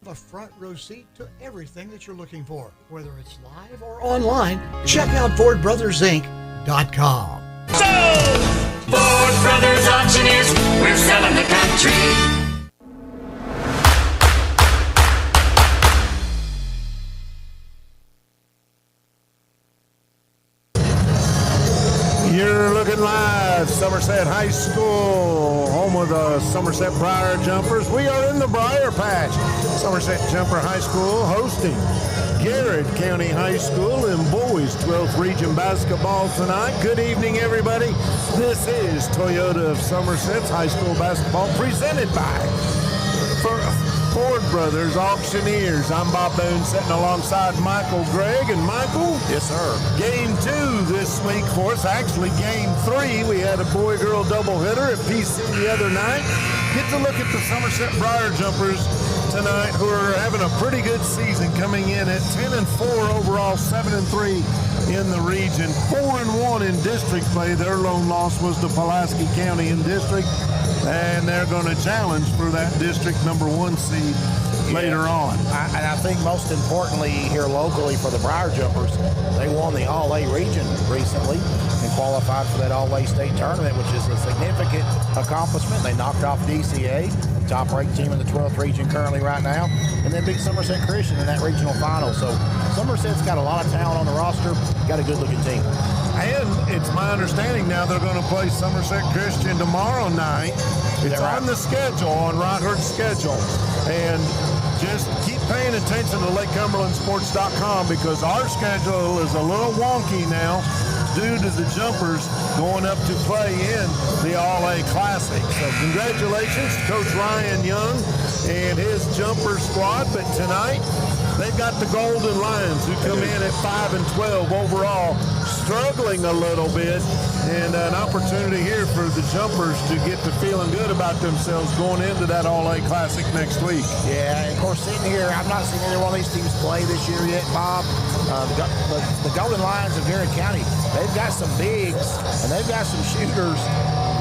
a front row seat to everything that you're looking for. Whether it's live or online, check out FordBrothersInc.com. So, Ford Brothers Auctioneers, we're selling the country. You're looking live, Somerset High School, home of the Somerset Briar Jumpers. We are in the Briar Patch. Somerset Jumper High School hosting Garrard County High School in boys 12th Region basketball tonight. Good evening, everybody. This is Toyota of Somerset's high school basketball presented by Ford Brothers Auctioneers. I'm Bob Boone sitting alongside Michael Gregg. And Michael? Yes, sir. Game 2 this week for us. Actually, game 3. We had a boy-girl doubleheader at PC the other night. Get to look at the Somerset Briar Jumpers tonight, who are having a pretty good season, coming in at 10-4 overall, 7-3 in the region, 4-1 in district play. Their lone loss was to Pulaski County in district, and they're going to challenge for that district number 1 seed later on. And I think most importantly here locally for the Briar Jumpers, they won the All-A region recently and qualified for that All-A state tournament, which is a significant accomplishment. They knocked off DCA, top-ranked team in the 12th region currently right now, and then beat Somerset Christian in that regional final. So Somerset's got a lot of talent on the roster, got a good-looking team. And it's my understanding now they're going to play Somerset Christian tomorrow night. It's on the schedule, on Rodherd's schedule. And just keep paying attention to LakeCumberlandSports.com, because our schedule is a little wonky now due to the Jumpers going up to play in the All-A Classic. So congratulations to Coach Ryan Young and his Jumper squad. But tonight, they've got the Golden Lions, who come in at 5-12 overall, struggling a little bit, and an opportunity here for the Jumpers to get to feeling good about themselves going into that All-A Classic next week. Yeah, and of course, sitting here, I've not seen either one of these teams play this year yet, Bob. The Golden Lions of Garrard County, they've got some bigs, and they've got some shooters.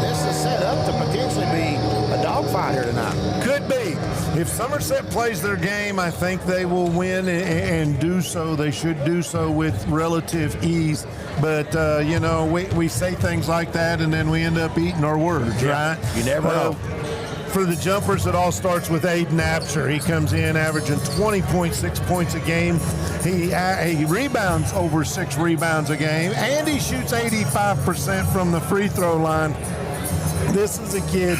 This is set up to potentially be a dogfight here tonight. Could be. If Somerset plays their game, I think they will win and do so. They should do so with relative ease. But, we say things like that, and then we end up eating our words, right? You never know. For the Jumpers, it all starts with Aiden Apsher. He comes in averaging 20.6 points a game. He rebounds over 6 rebounds a game, and he shoots 85% from the free throw line. This is a kid,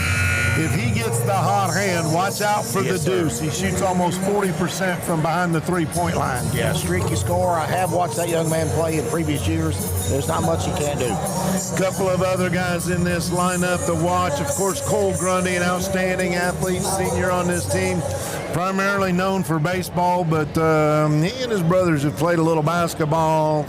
if he gets the hot hand, watch out for the deuce. He shoots almost 40% from behind the three-point line. Yeah, streaky scorer. I have watched that young man play in previous years. There's not much he can't do. A couple of other guys in this lineup to watch. Of course, Cole Grundy, an outstanding athlete, senior on this team, primarily known for baseball, but he and his brothers have played a little basketball,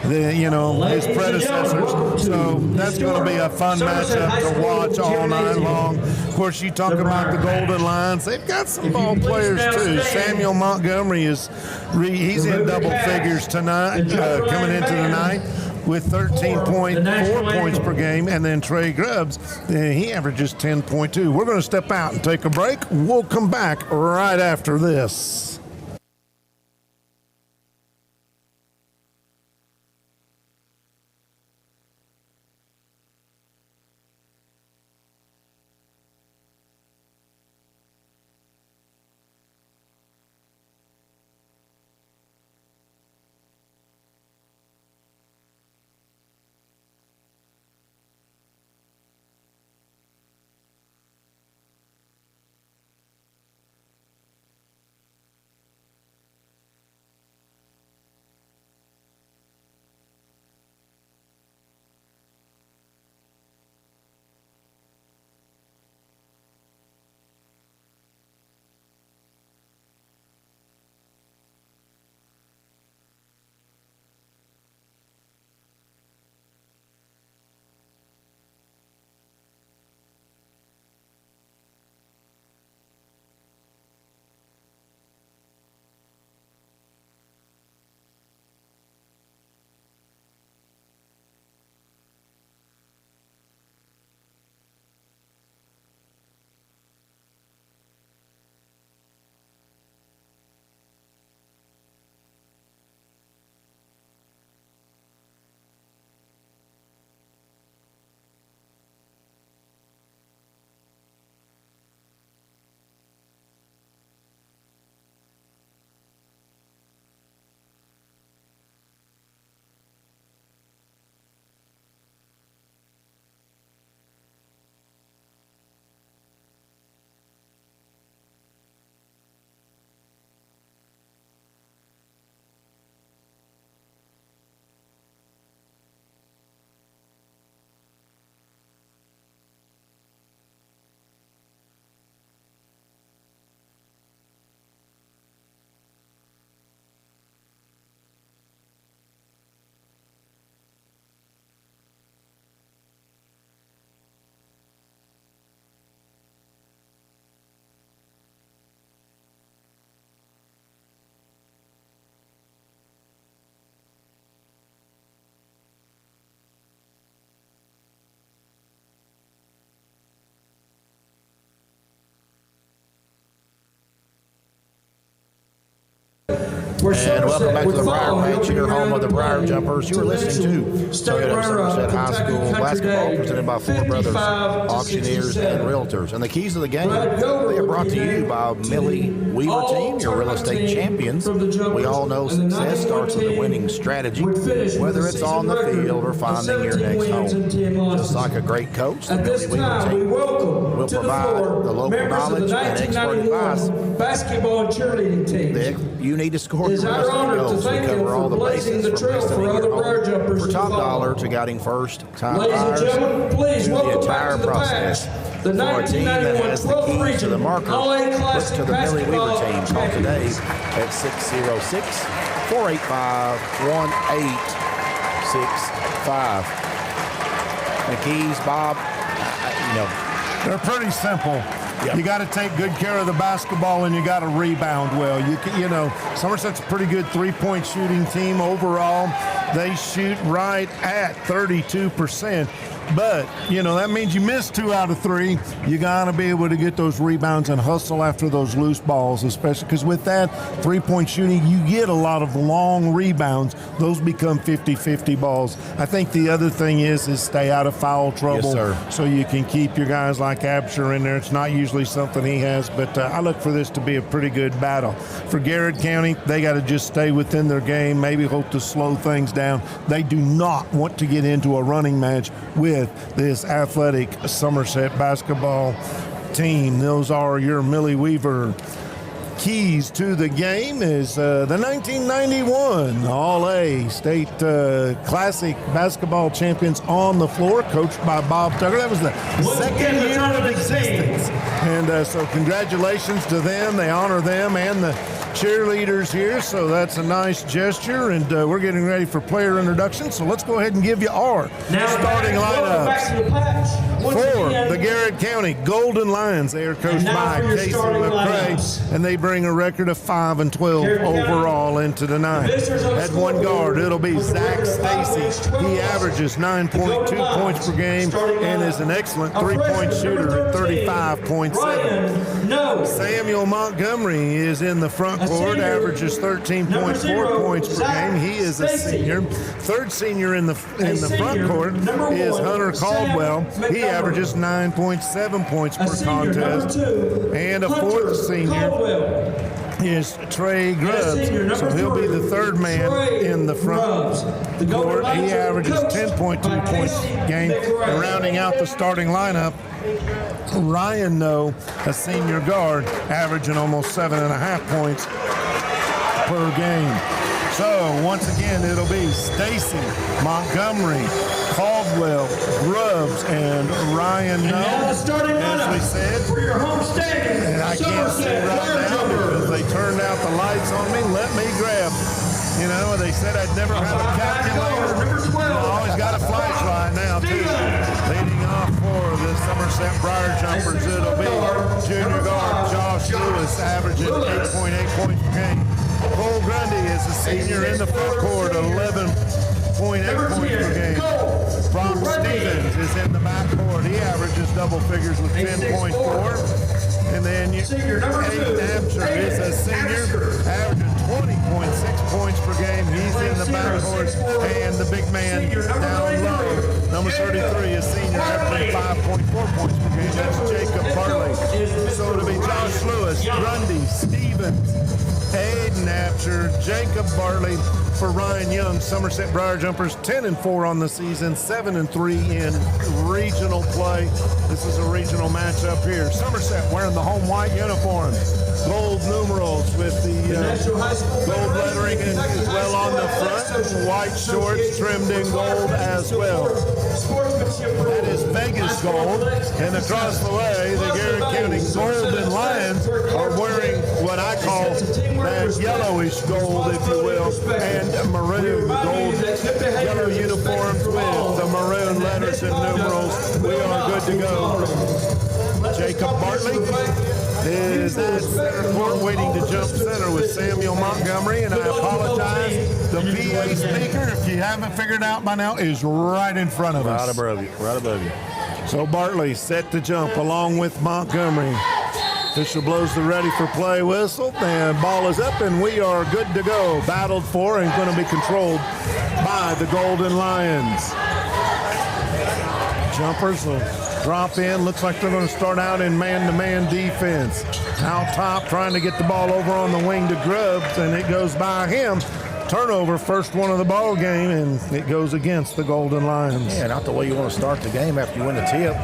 his predecessors. So that's going to be a fun matchup to watch all night long. Of course, you talk about the Golden Lions. They've got some ball players, too. Samuel Montgomery he's in double figures tonight, coming into the night, with 13.4 points per game. And then Trey Grubbs, he averages 10.2. We're going to step out and take a break. We'll come back right after this. And welcome back to the Briar Ranch, your home of the Briar Jumpers. You are listening to Toyota Somerset High School basketball, presented by Four Brothers Auctioneers and Realtors. And the keys of the game, they are brought to you by Millie Weaver Team, your real estate champions. We all know success starts with a winning strategy, whether it's on the field or finding your next home. Just like a great coach, the Millie Weaver Team will provide the local knowledge and expert advice basketball and cheerleading teams. You need to score It is our honor to goals. We thank him cover all for the blazing bases the from trail listing for your other home Briar jumpers for to top follow. dollar to guiding first time Ladies and buyers gentlemen, please through the welcome entire back to the process. match the For a team that 1991 has the 12th keys to region the marker, All-A look Classic to the Millie Weaver basketball Team. Call today championship. at 606-485-1865. The keys, Bob, They're pretty simple. Yep. You got to take good care of the basketball, and you got to rebound well. Somerset's a pretty good three-point shooting team overall. They shoot right at 32%. But, that means you miss 2 out of 3. You got to be able to get those rebounds and hustle after those loose balls, especially because with that three-point shooting, you get a lot of long rebounds. Those become 50-50 balls. I think the other thing is stay out of foul trouble. Yes, sir. So you can keep your guys like Absher in there. It's not usually something he has, but I look for this to be a pretty good battle. For Garrard County, they got to just stay within their game, maybe hope to slow things down. They do not want to get into a running match with this athletic Somerset basketball team. Those are your Millie Weaver keys to the game. Is the 1991 All-A State Classic basketball champions on the floor, coached by Bob Tucker. That was the second year of existence. And so congratulations to them. They honor them and the cheerleaders here, so that's a nice gesture, and we're getting ready for player introduction, so let's go ahead and give you our starting lineups. For the Garrard County Golden Lions, they are coached by Casey McCray, and they bring a record of 5-12 overall into the night. At one guard, it'll be Zach Stacy. He averages 9.2 points per game and is an excellent three-point shooter at 35.7. Samuel Montgomery is in the front court, averages 13.4 points per game. He is a senior. Third senior in the front court is Hunter Caldwell. He averages 9.7 points per contest. And a fourth senior is Trey Grubbs. So he'll be the third man in the front court. He averages 10.2 points per game. And rounding out the starting lineup, Ryan No, a senior guard, averaging almost 7.5 points per game. So once again, it'll be Stacy, Montgomery, Caldwell, Grubbs, and Ryan No. As we said, and I can't see right now because they turned out the lights on me. Let me grab. They said I'd never have a calculator. I always got a flashlight now too. Leading off for the Somerset Briar Jumpers, it'll be junior guard Josh Lewis, averaging 8.8 points per game. Cole Grundy is a senior in the front court, 11.8 points per game. Brock Stevens is in the back court. He averages double figures with 10.4. And then Aiden Absher is a senior, averaging 20.6 points per game. He's in the backcourt. And the big man down low, number 33, is senior, averaging 5.4 points per game. That's Jacob Bartley. So it'll be Josh Lewis, Grundy, Stevens, Aiden Absher, Jacob Bartley. For Ryan Young, Somerset Briar Jumpers 10-4 on the season, 7-3 in regional play. This is a regional matchup here. Somerset wearing the home white uniform, gold numerals with the gold lettering as well on the front, white shorts trimmed in gold as well. That is Vegas gold, and across the way, the Garrard County Golden Lions are wearing what I call that yellowish gold, if you will, and maroon gold, yellow uniforms with the maroon letters and numerals. We are good to go. Jacob Bartley is at center court waiting to jump center with Samuel Montgomery, and I apologize, the PA speaker, if you haven't figured out by now, is right in front of us. Right above you. So Bartley set to jump along with Montgomery. Official blows the ready for play whistle, and ball is up, and we are good to go. Battled for and going to be controlled by the Golden Lions. Jumpers will drop in. Looks like they're going to start out in man-to-man defense. Out top, trying to get the ball over on the wing to Grubbs, and it goes by him. Turnover, first one of the ball game, and it goes against the Golden Lions. Yeah, not the way you want to start the game after you win the tip.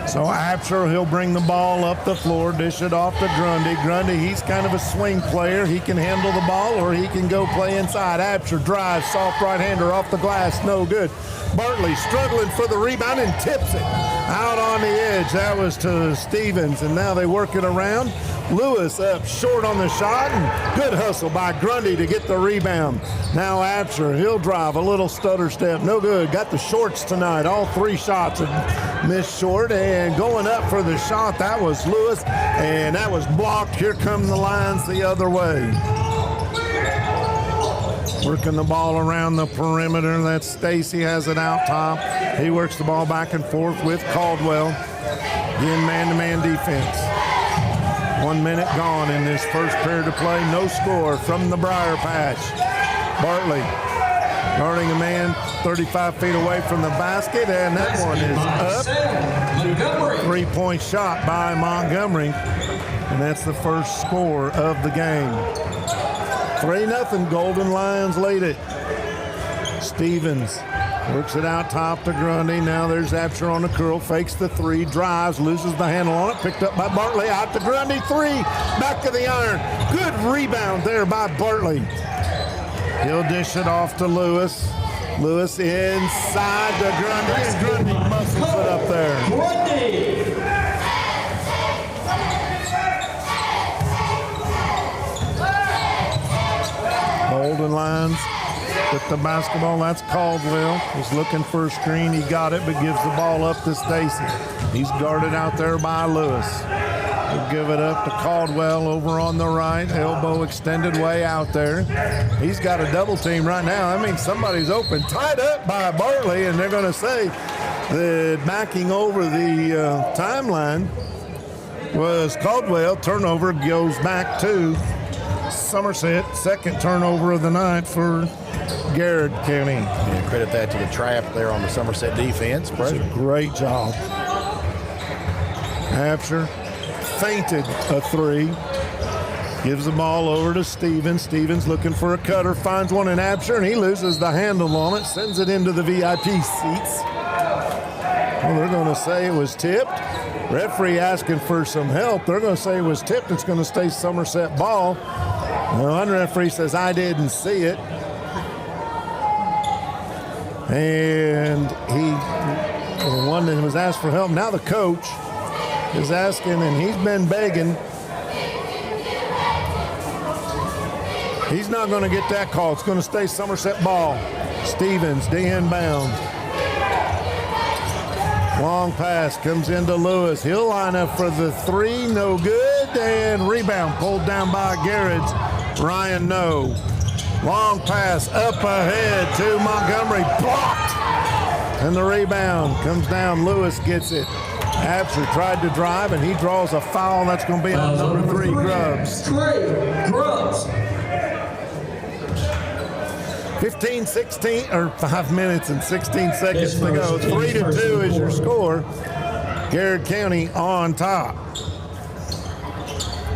So Absher, he'll bring the ball up the floor, dish it off to Grundy. Grundy, he's kind of a swing player. He can handle the ball or he can go play inside. Absher drives, soft right-hander off the glass, no good. Bartley struggling for the rebound and tips it out on the edge. That was to Stevens, and now they work it around. Lewis up short on the shot, and good hustle by Grundy to get the rebound. Now Absher, he'll drive a little stutter step, no good. Got the shorts tonight. All three shots have missed short, and going up for the shot, that was Lewis, and that was blocked. Here come the Lions the other way. Working the ball around the perimeter. That's Stacy, has it out top. He works the ball back and forth with Caldwell. Again, man-to-man defense. 1 minute gone in this first period of play. No score from the Briar Patch. Bartley guarding a man 35 feet away from the basket, and that one is up. 3-point shot by Montgomery, and that's the first score of the game. 3-0, Golden Lions lead it. Stevens works it out top to Grundy. Now there's Absher on the curl, fakes the three, drives, loses the handle on it, picked up by Bartley, out to Grundy, three, back of the iron. Good rebound there by Bartley. He'll dish it off to Lewis. Lewis inside to Grundy, and Grundy muscles it up there. Golden Lions with the basketball. That's Caldwell. He's looking for a screen. He got it, but gives the ball up to Stacy. He's guarded out there by Lewis. He'll give it up to Caldwell over on the right. Elbow extended way out there. He's got a double team right now. I mean, somebody's open. Tied up by Bartley, and they're going to say that backing over the timeline was Caldwell. Turnover goes back to Somerset. Second turnover of the night for Garrard County. Yeah, credit that to the trap there on the Somerset defense. It's a great job. Absher feinted a three. Gives the ball over to Stevens. Stevens looking for a cutter. Finds one in Absher, and he loses the handle on it. Sends it into the VIP seats. Well, they're going to say it was tipped. Referee asking for some help. They're going to say it was tipped. It's going to stay Somerset ball. The one referee says, I didn't see it. And the one that was asked for help, now the coach is asking, and he's been begging. He's not going to get that call. It's going to stay Somerset ball. Stevens, inbound. Long pass comes into Lewis. He'll line up for the three, no good, and rebound pulled down by Garrett's Ryan No. Long pass up ahead to Montgomery, blocked, and the rebound comes down. Lewis gets it. Absher tried to drive, and he draws a foul. That's going to be on number 3, Grubbs. 5 minutes and 16 seconds to go. 3-2 is your score. Garrard County on top.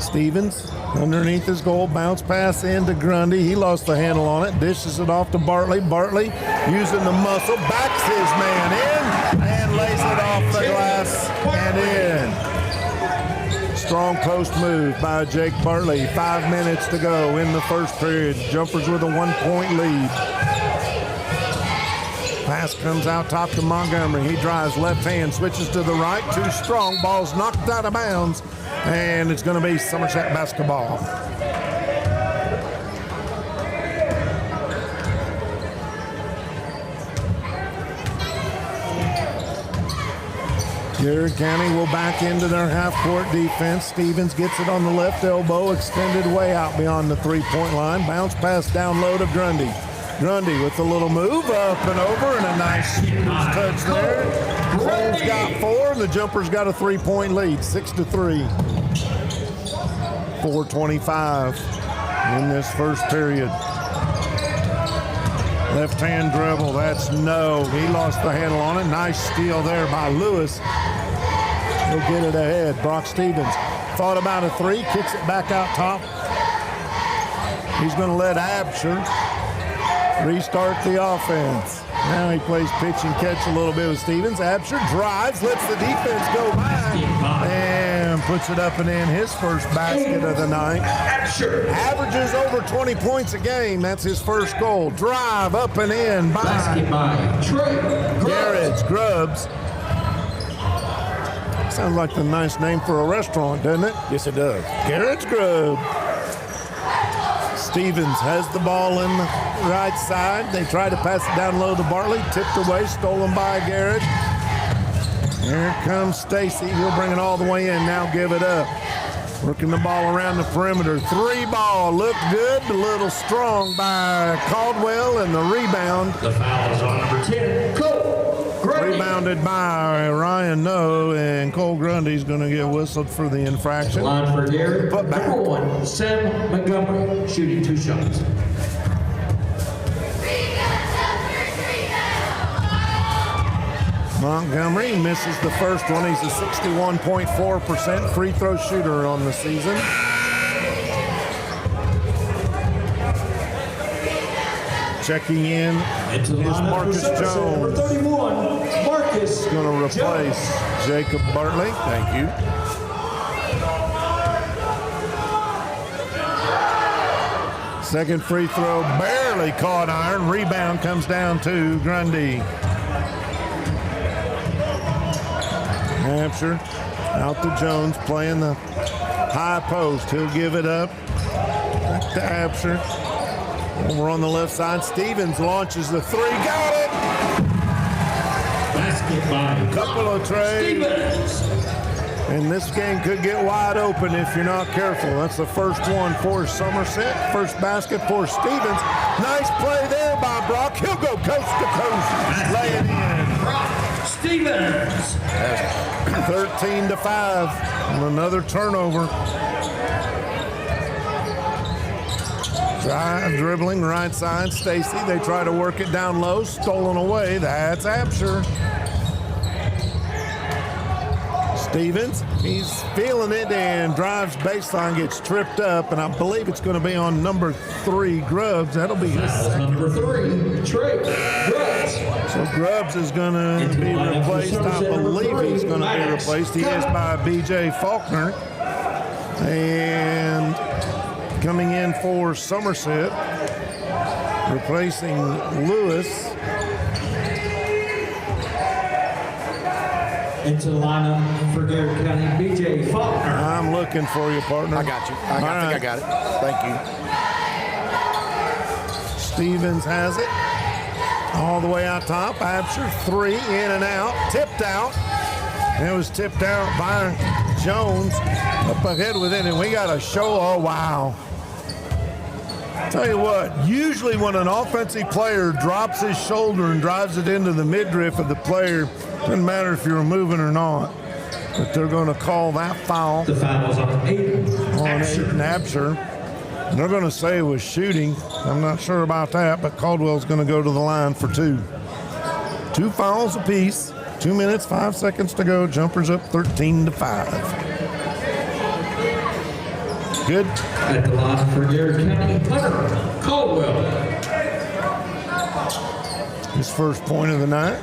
Stevens underneath his goal, bounce pass into Grundy. He lost the handle on it, dishes it off to Bartley. Bartley using the muscle, backs his man in and lays it off the glass and in. Strong post move by Jake Bartley. 5 minutes to go in the first period. Jumpers with a 1-point lead. Pass comes out top to Montgomery. He drives left hand, switches to the right. Too strong. Ball's knocked out of bounds. And it's going to be Somerset basketball. Garrard County will back into their half-court defense. Stevens gets it on the left elbow, extended way out beyond the 3-point line. Bounce pass down low to Grundy. Grundy with a little move up and over and a nice touch there. Cole's got 4 and the Jumpers got a 3-point lead, 6-3. 4:25 in this first period. Left hand dribble, that's no. He lost the handle on it. Nice steal there by Lewis. He'll get it ahead. Brock Stevens thought about a 3, kicks it back out top. He's going to let Absher restart the offense. Now he plays pitch and catch a little bit with Stevens. Absher drives, lets the defense go by, and puts it up and in, his first basket of the night. Averages over 20 points a game. That's his first goal. Drive up and in by Garrett Grubbs. Sounds like a nice name for a restaurant, doesn't it? Yes, it does. Garrett's Grub. Stevens has the ball in the right side. They try to pass it down low to Bartley. Tipped away, stolen by Garrett. Here comes Stacy. He'll bring it all the way in. Now give it up. Working the ball around the perimeter. 3 ball. Looked good. A little strong by Caldwell. And the rebound. The foul is on number 10, Cole Grundy. Rebounded by Ryan No. And Cole Grundy's going to get whistled for the infraction. Line for Garrett. Put back. Number 1, Sam Montgomery, shooting 2 shots. Montgomery misses the first one. He's a 61.4% free throw shooter on the season. Checking in Into the is lineup for Marcus Somerset, number Jones. 31, Marcus Going to replace Jacob Bartley. Thank you. Second free throw barely caught iron. Rebound comes down to Grundy. Hampshire out to Jones playing the high post. He'll give it up back to Hampshire. Over on the left side, Stevens launches the 3. Got it! basket by Couple of trades. Stevens. And this game could get wide open if you're not careful. That's the first one for Somerset. First basket for Stevens. Nice play there by Brock. He'll go coast to coast. Lay it in. Brock Stevens. 13-5. And another turnover. Drive, dribbling, right side. Stacy. They try to work it down low. Stolen away. That's Absher. Stevens, he's feeling it and drives baseline, gets tripped up, and I believe it's going to be on number 3, Grubbs. That'll be his second. Number 3, Trey Grubbs. So Grubbs is going to be replaced. I believe he's going to be replaced. He is by B.J. Faulkner. And coming in for Somerset, replacing Lewis. Into the lineup for Garrard County, B.J. Faulkner. I'm looking for you, partner. I got you. I think I got it. Thank you. Stevens has it. All the way out top. Absher, 3, in and out. Tipped out. And it was tipped out by Jones. Up ahead with it, and we got a show. Oh, wow. Tell you what, usually when an offensive player drops his shoulder and drives it into the midriff of the player, doesn't matter if you're moving or not, but they're going to call that foul The foul is on Aiden Absher. And they're going to say it was shooting. I'm not sure about that, but Caldwell's going to go to the line for 2. 2 fouls apiece. 2 minutes, 5 seconds to go. Jumpers up 13-5. Good. at the line for Garrard County, Hunter Caldwell. His first point of the night.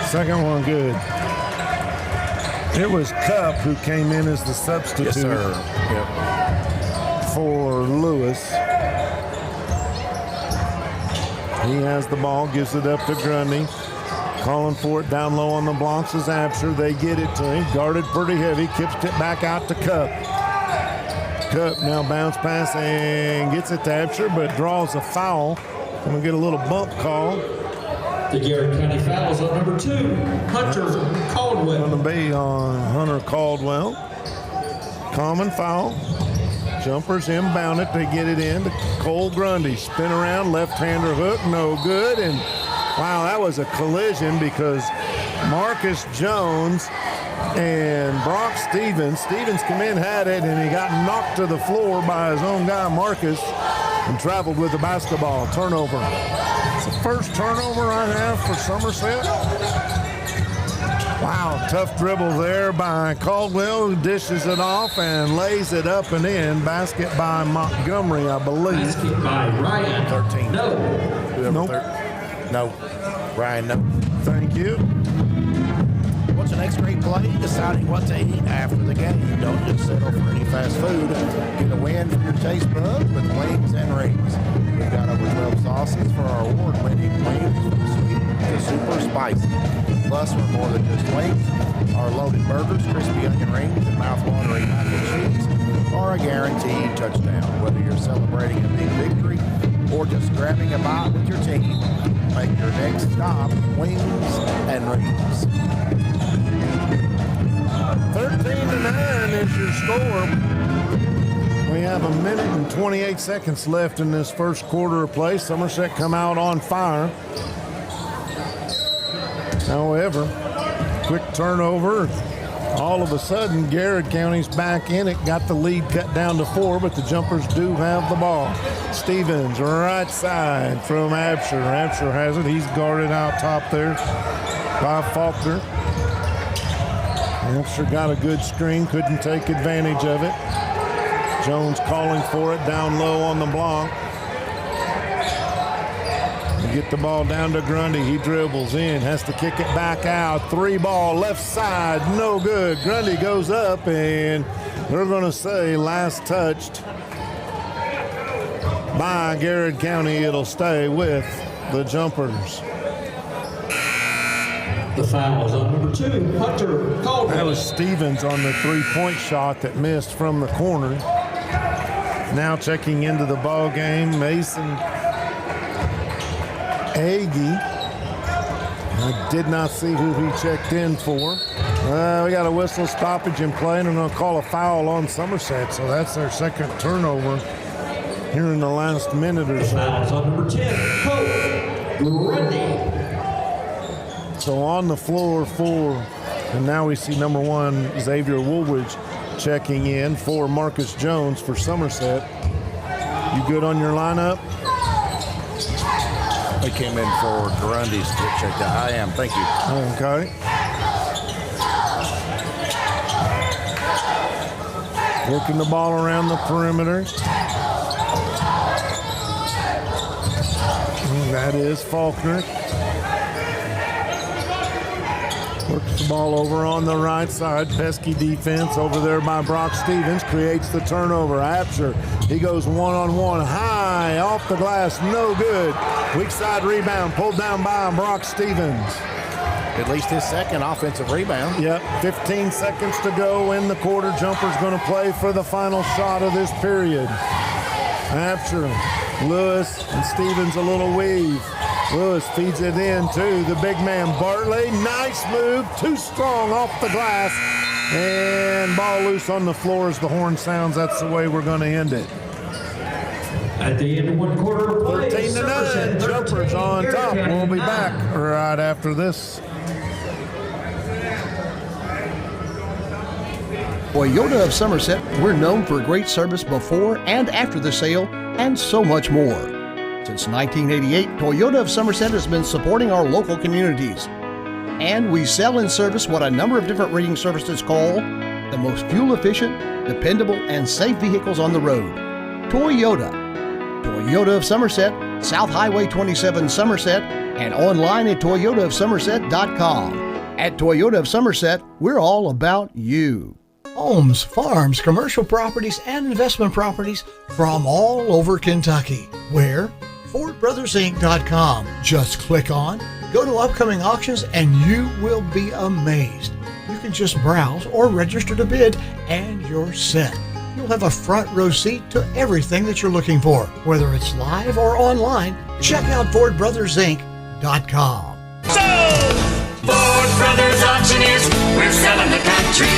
Second one good. It was Cup who came in as the substitute. Yes, sir. Yep. For Lewis. He has the ball, gives it up to Grundy. Calling for it down low on the blocks is Absher. They get it to him. Guarded pretty heavy. Kips it back out to Cup. Cup now bounce pass and gets it to Absher, but draws a foul. Gonna get a little bump call. The Garrard County foul is on number 2, Hunter Caldwell. Caldwell. Going to be on Hunter Caldwell. Common foul. Jumpers inbound it. They get it in to Cole Grundy. Spin around, left-hander hook, no good. And wow, that was a collision because Marcus Jones and Brock Stevens come in, had it, and he got knocked to the floor by his own guy, Marcus, and traveled with the basketball. Turnover. It's the first turnover I have for Somerset. Wow, tough dribble there by Caldwell, who dishes it off and lays it up and in. Basket by Montgomery, I believe. Basket by Ryan. 13. No. Nope. No. Ryan, no. Thank you. What's the next great play? Deciding what to eat after the game. Don't just settle for any fast food. Get a win for your taste buds with wings and rings. We've got over 12 sauces for our award-winning wings from sweet to super spicy. Plus, we're more than just wings. Our loaded burgers, crispy onion rings, and mouth-watering mac and cheese are a guaranteed touchdown. Whether you're celebrating a big victory or just grabbing a bite with your team, make your next stop wings and rings. 13-9 is your score. We have a minute and 28 seconds left in this first quarter of play. Somerset come out on fire. However, quick turnover. All of a sudden, Garrard County's back in it. Got the lead cut down to 4, but the Jumpers do have the ball. Stevens, right side from Absher. Absher has it. He's guarded out top there by Faulkner. Absher got a good screen, couldn't take advantage of it. Jones calling for it down low on the block. Get the ball down to Grundy. He dribbles in, has to kick it back out. 3-ball left side, no good. Grundy goes up, and we're going to say last touched by Garrard County. It'll stay with the Jumpers. The foul is on number 2, Hunter Caldwell. That was Stevens on the three-point shot that missed from the corner. Now checking into the ball game, Mason Agee. I did not see who he checked in for. We got a whistle stoppage in play, and I'm going to call a foul on Somerset. So that's their second turnover here in the last minute or so. Fouls on number 10, Cole Grundy. So on the floor for, and now we see number 1, Xavier Woolridge, checking in for Marcus Jones for Somerset. You good on your lineup? They came in for Grundy's to get checked out. I am, thank you. Okay. Working the ball around the perimeter. That is Faulkner. Works the ball over on the right side. Pesky defense over there by Brock Stevens. Creates the turnover. Absher, he goes one-on-one high off the glass. No good. Weak side rebound pulled down by Brock Stevens. At least his second offensive rebound. Yep, 15 seconds to go in the quarter. Jumper's going to play for the final shot of this period. Absher, Lewis, and Stevens a little weave. Lewis feeds it in to the big man Bartley. Nice move, too strong off the glass. And ball loose on the floor as the horn sounds. That's the way we're going to end it. At the end of one quarter of play, 13-9, Jumpers on top. We'll be back right after this. Toyota of Somerset, we're known for great service before and after the sale, and so much more. Since 1988, Toyota of Somerset has been supporting our local communities. And we sell and service what a number of different rating services call the most fuel-efficient, dependable, and safe vehicles on the road. Toyota. Toyota of Somerset, South Highway 27 Somerset, and online at toyotaofsomerset.com. At Toyota of Somerset, we're all about you. Homes, farms, commercial properties, and investment properties from all over Kentucky. Where? FordBrothersInc.com. Just click on, go to upcoming auctions, and you will be amazed. You can just browse or register to bid, and you're set. You'll have a front row seat to everything that you're looking for. Whether it's live or online, check out FordBrothersInc.com. Ford Brothers Auctioneers, we're selling the country.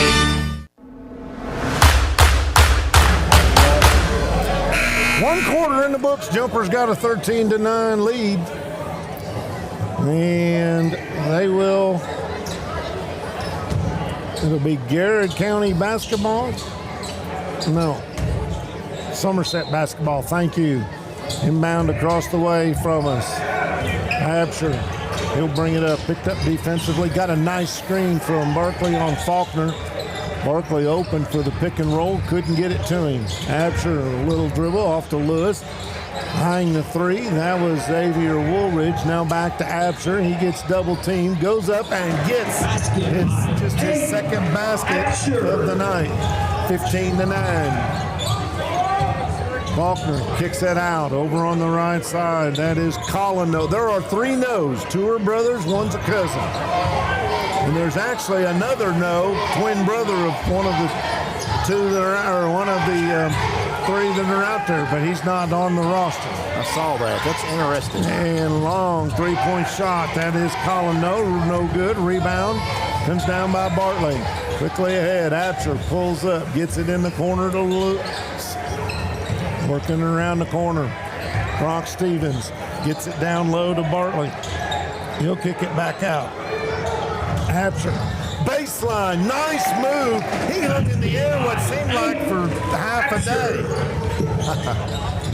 One quarter in the books. Jumpers got a 13-9 lead. And it'll be Garrard County basketball. No. Somerset basketball, thank you. Inbound across the way from us. Absher, he'll bring it up, picked up defensively. Got a nice screen from Barkley on Faulkner. Barkley open for the pick and roll, couldn't get it to him. Absher, a little dribble off to Lewis. Eyeing the three, that was Xavier Woolridge. Now back to Absher. He gets double teamed, goes up and gets his second basket of the night. 15-9. Faulkner kicks it out over on the right side. That is Colin No. There are 3 No's. 2 are brothers, one's a cousin. And there's actually another No, twin brother of one of the 2 that are, or one of the 3 that are out there, but he's not on the roster. I saw that. That's interesting. And long 3-point shot. That is Colin no good. Rebound comes down by Bartley. Quickly ahead. Absher pulls up, gets it in the corner to Lewis. Working around the corner. Brock Stevens gets it down low to Bartley. He'll kick it back out. Absher. Baseline, nice move. He hung in the air what seemed like for half a day.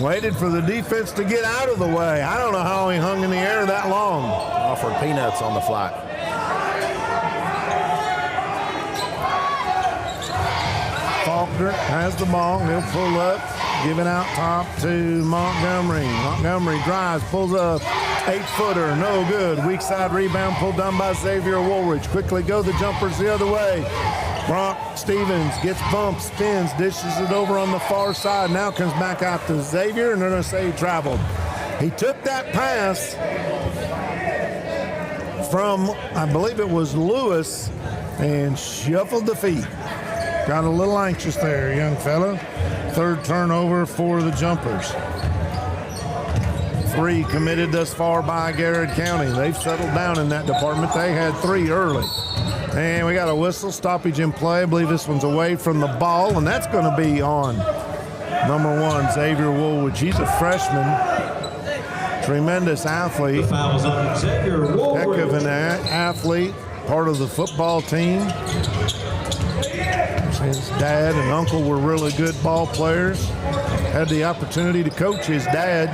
Waited for the defense to get out of the way. I don't know how he hung in the air that long. Offered peanuts on the fly. Faulkner has the ball. He'll pull up, give it out top to Montgomery. Montgomery drives, pulls up. 8-footer, no good. Weak side rebound pulled down by Xavier Woolridge. Quickly go the Jumpers the other way. Brock Stevens gets bumped, spins, dishes it over on the far side. Now comes back out to Xavier, and they're going to say he traveled. He took that pass from, I believe it was Lewis, and shuffled the feet. Got a little anxious there, young fella. 3rd turnover for the Jumpers. 3 committed thus far by Garrard County. They've settled down in that department. They had 3 early. And we got a whistle, stoppage in play. I believe this one's away from the ball, and that's going to be on number 1, Xavier Woolridge. He's a freshman. Tremendous athlete. Heck of an athlete, part of the football team. His dad and uncle were really good ball players. Had the opportunity to coach his dad.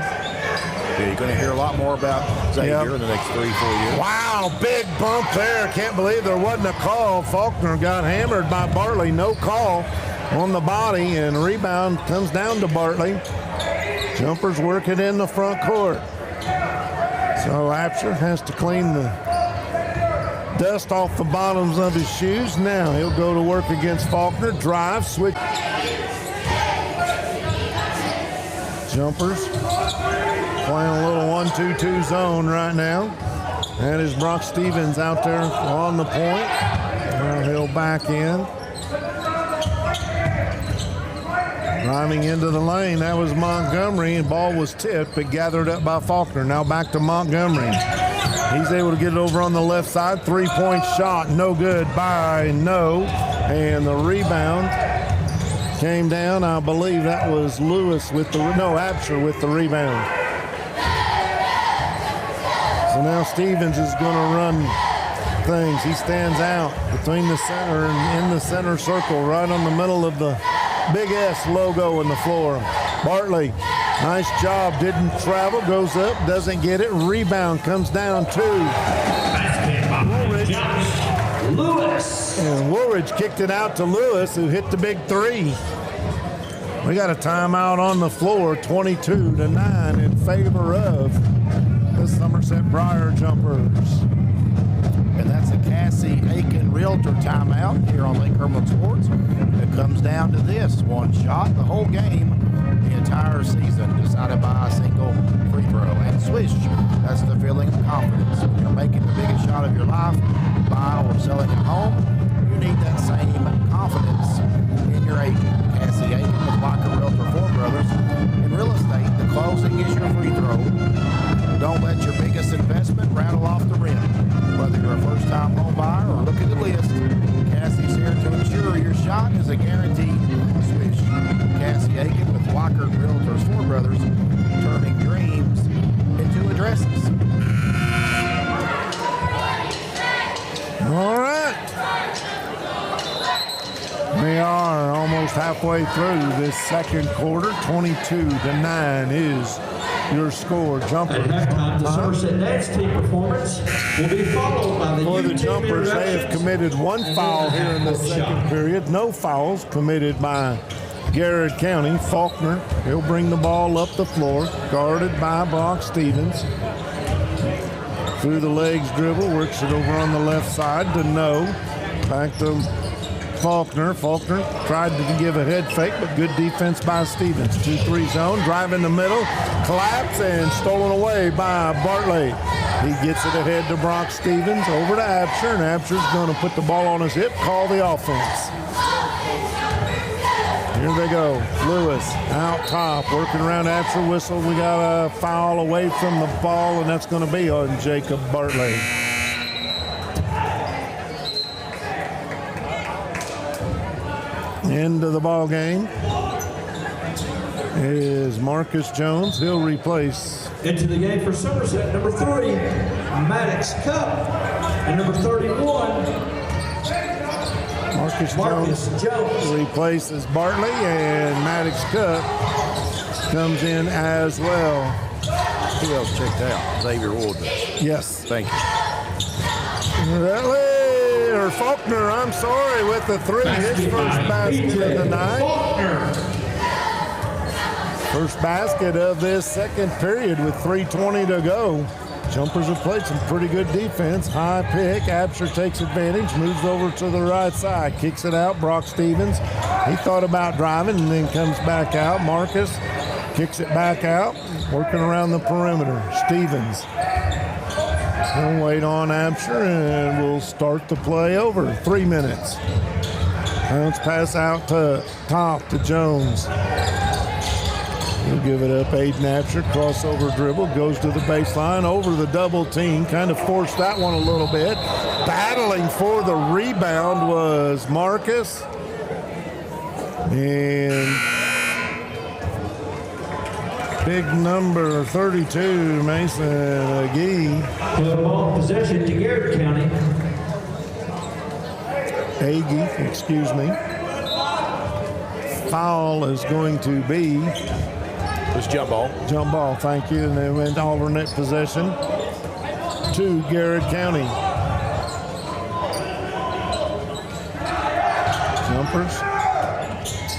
Yeah, you're going to hear a lot more about Xavier in the next 3-4 years. Wow, big bump there. Can't believe there wasn't a call. Faulkner got hammered by Bartley. No call on the body, and rebound comes down to Bartley. Jumpers work it in the front court. So Absher has to clean the dust off the bottoms of his shoes. Now he'll go to work against Faulkner. Drive, switch. Jumpers playing a little 1-2-2 zone right now. That is Brock Stevens out there on the point. Now he'll back in. Driving into the lane, that was Montgomery, and ball was tipped, but gathered up by Faulkner. Now back to Montgomery. He's able to get it over on the left side. 3-point shot, no good by No. And the rebound came down. I believe that was Lewis with the, no, Absher with the rebound. So now Stevens is going to run things. He stands out between the center and in the center circle, right on the middle of the Big S logo on the floor. Bartley, nice job, didn't travel, goes up, doesn't get it. Rebound comes down to Woolridge. And Woolridge kicked it out to Lewis, who hit the big 3. We got a timeout on the floor, 22-9 in favor of the Somerset Briar Jumpers. And that's a Cassie Aiken Realtor timeout here on Lake Herman Sports. It comes down to this one shot, the whole game, the entire season, decided by a single free throw. And swish, that's the feeling of confidence. When you're making the biggest shot of your life, buy or selling at home, you need that same confidence in your agent. Cassie Aiken with Locker Realtor 4 Brothers. In real estate, the closing is your free throw. Don't let your biggest investment rattle off the rim. Whether you're a first-time home buyer brothers turning dreams into addresses. All right. We are almost halfway through this second quarter. 22-9 is your score. Jumpers. At halftime, the Somerset dance team performance will be followed by the For the U-team Jumpers, they have introductions committed one and foul then here in the half-court second shot. period. No fouls committed by Garrard County. Faulkner, he'll bring the ball up the floor, guarded by Brock Stevens. Through the legs dribble, works it over on the left side to No. Back to Faulkner. Faulkner tried to give a head fake, but good defense by Stevens. 2-3 zone, drive in the middle, collapse, and stolen away by Bartley. He gets it ahead to Brock Stevens, over to Absher, and Absher's going to put the ball on his hip, call the offense. Here they go. Lewis out top, working around Absher, whistle. We got a foul away from the ball, and that's going to be on Jacob Bartley. Into the ball game is Marcus Jones. He'll replace. Into the game for Somerset, number 3, Maddox Cup, and number 31, Marcus Marcus Jones Jones. replaces Bartley, and Maddox Cup comes in as well. Who else checked out? Xavier Wood. Yes. Thank you. Or Faulkner, I'm sorry, with the 3. His first basket of the night. Faulkner. First basket of this second period with 3:20 to go. Jumpers have played some pretty good defense. High pick. Absher takes advantage, moves over to the right side, kicks it out. Brock Stevens. He thought about driving and then comes back out. Marcus kicks it back out, working around the perimeter. Stevens. We'll wait on Absher and we'll start the play over. 3 minutes. Bounce pass out to top to Jones. He'll give it up. Aiden Absher, crossover dribble, goes to the baseline, over the double team. Kind of forced that one a little bit. Battling for the rebound was Marcus. And big number 32, Mason Agee. The ball possession to Garrard County. Agee, excuse me. Foul is going to be This jump ball. jump ball, thank you. And they went alternate possession to Garrard County. Jumpers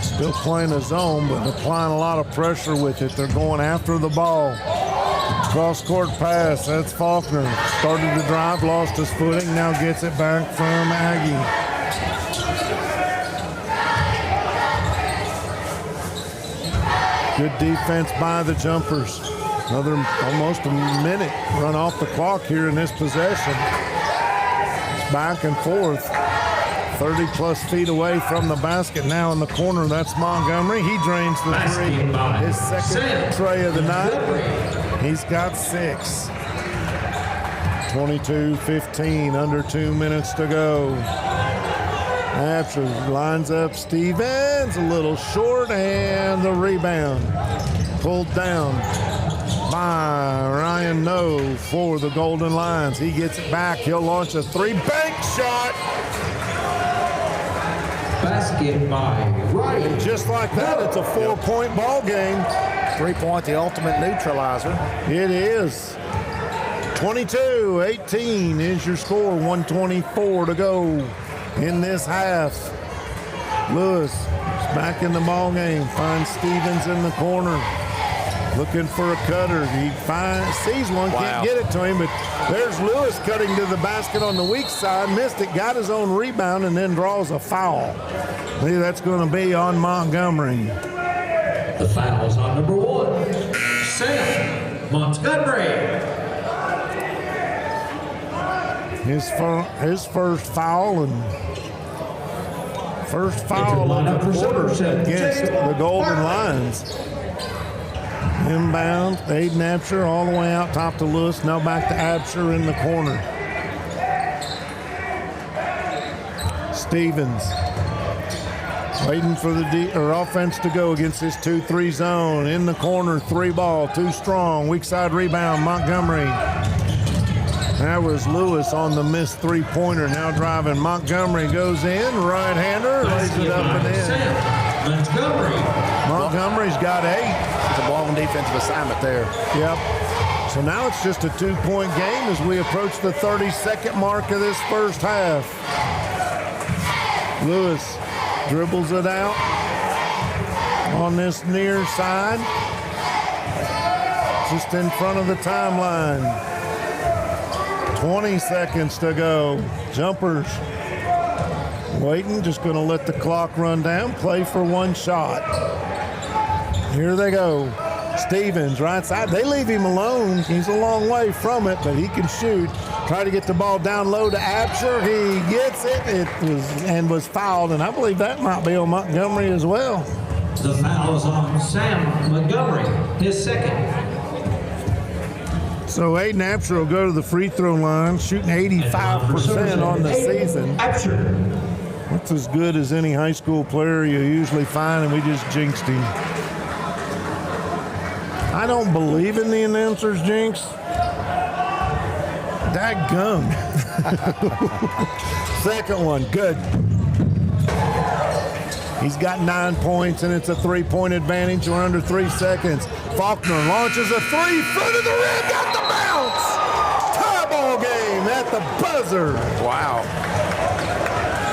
still playing a zone, but applying a lot of pressure with it. They're going after the ball. Cross-court pass, that's Faulkner. Started to drive, lost his footing, now gets it back from Aggie. Good defense by the Jumpers. Another almost a minute run off the clock here in this possession. It's back and forth. 30-plus feet away from the basket. Now in the corner, that's Montgomery. He drains the 3. His second tray of the night. He's got 6. 22-15, under 2 minutes to go. Absher lines up Stevens, a little short, and the rebound pulled down by Ryan No for the Golden Lions. He gets it back. He'll launch a 3 bank shot. Basket by Ryan. And just like that, it's a 4-point ball game. 3-point, the ultimate neutralizer. It is. 22-18 is your score. 1:24 to go in this half. Lewis is back in the ball game. Finds Stevens in the corner. Looking for a cutter. He sees one, can't get it to him, but there's Lewis cutting to the basket on the weak side. Missed it, got his own rebound, and then draws a foul. Maybe that's going to be on Montgomery. The foul is on number 1, Sam Montgomery. His first foul of the quarter against the Golden Lions. Inbound, Aiden Absher all the way out top to Lewis. Now back to Absher in the corner. Stevens Waiting for the offense to go against this 2-3 zone. In the corner, 3 ball, too strong. Weak side rebound, Montgomery. That was Lewis on the missed 3-pointer. Now driving, Montgomery goes in. Right-hander, lays it up and in. Montgomery's got 8. It's a long defensive assignment there. Yep. So now it's just a 2-point game as we approach the 32nd mark of this first half. Lewis dribbles it out on this near side, just in front of the timeline. 20 seconds to go. Jumpers waiting, just going to let the clock run down, play for 1 shot. Here they go. Stevens, right side. They leave him alone. He's a long way from it, but he can shoot. Try to get the ball down low to Absher. He gets it. Was fouled, and I believe that might be on Montgomery as well. The foul is on Sam Montgomery, his second. So Aiden Absher will go to the free throw line, shooting 85% on the season. That's as good as any high school player you usually find, and we just jinxed him. I don't believe in the announcers, Jinx. Dadgum. Second one, good. He's got 9 points, and it's a 3-point advantage. We're under 3 seconds. Faulkner launches a 3, front of the rim, got the bounce. Tie ball game at the buzzer. Wow.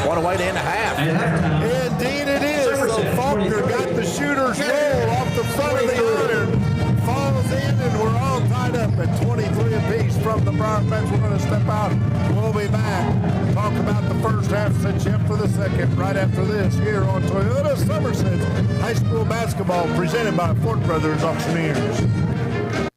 What a way to end the half. Indeed it is. So Faulkner got the shooter's roll off the front of the iron. Falls in, and we're all tied up at 23 apiece from the Briar bench. We're going to step out. We'll be back. Talk about the first half, set you up for the second right after this here on Toyota Somerset High School Basketball, presented by Ford Brothers Auctioneers.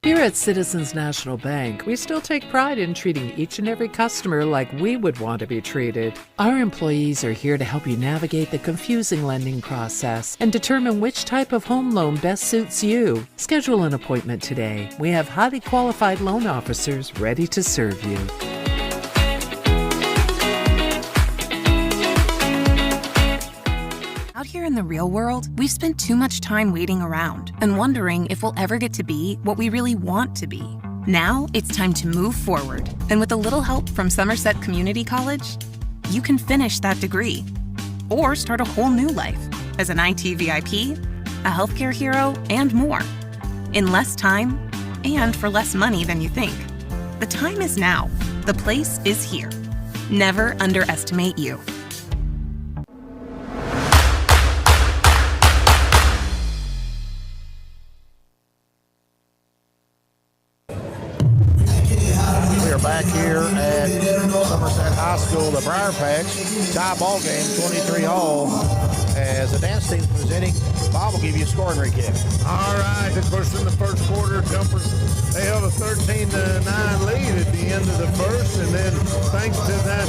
Here at Citizens National Bank, we still take pride in treating each and every customer like we would want to be treated. Our employees are here to help you navigate the confusing lending process and determine which type of home loan best suits you. Schedule an appointment today. We have highly qualified loan officers ready to serve you. Out here in the real world, we've spent too much time waiting around and wondering if we'll ever get to be what we really want to be. Now it's time to move forward, and with a little help from Somerset Community College, you can finish that degree or start a whole new life as an IT VIP, a healthcare hero, and more, in less time and for less money than you think. The time is now. The place is here. Never underestimate you. Back here at Somerset High School, the Briar Patch tie ball game, 23-all. As the dance team's presenting, Bob will give you a scoring recap. All right, of course, in the first quarter, Jumpers, they held a 13-9 lead at the end of the first, and then thanks to that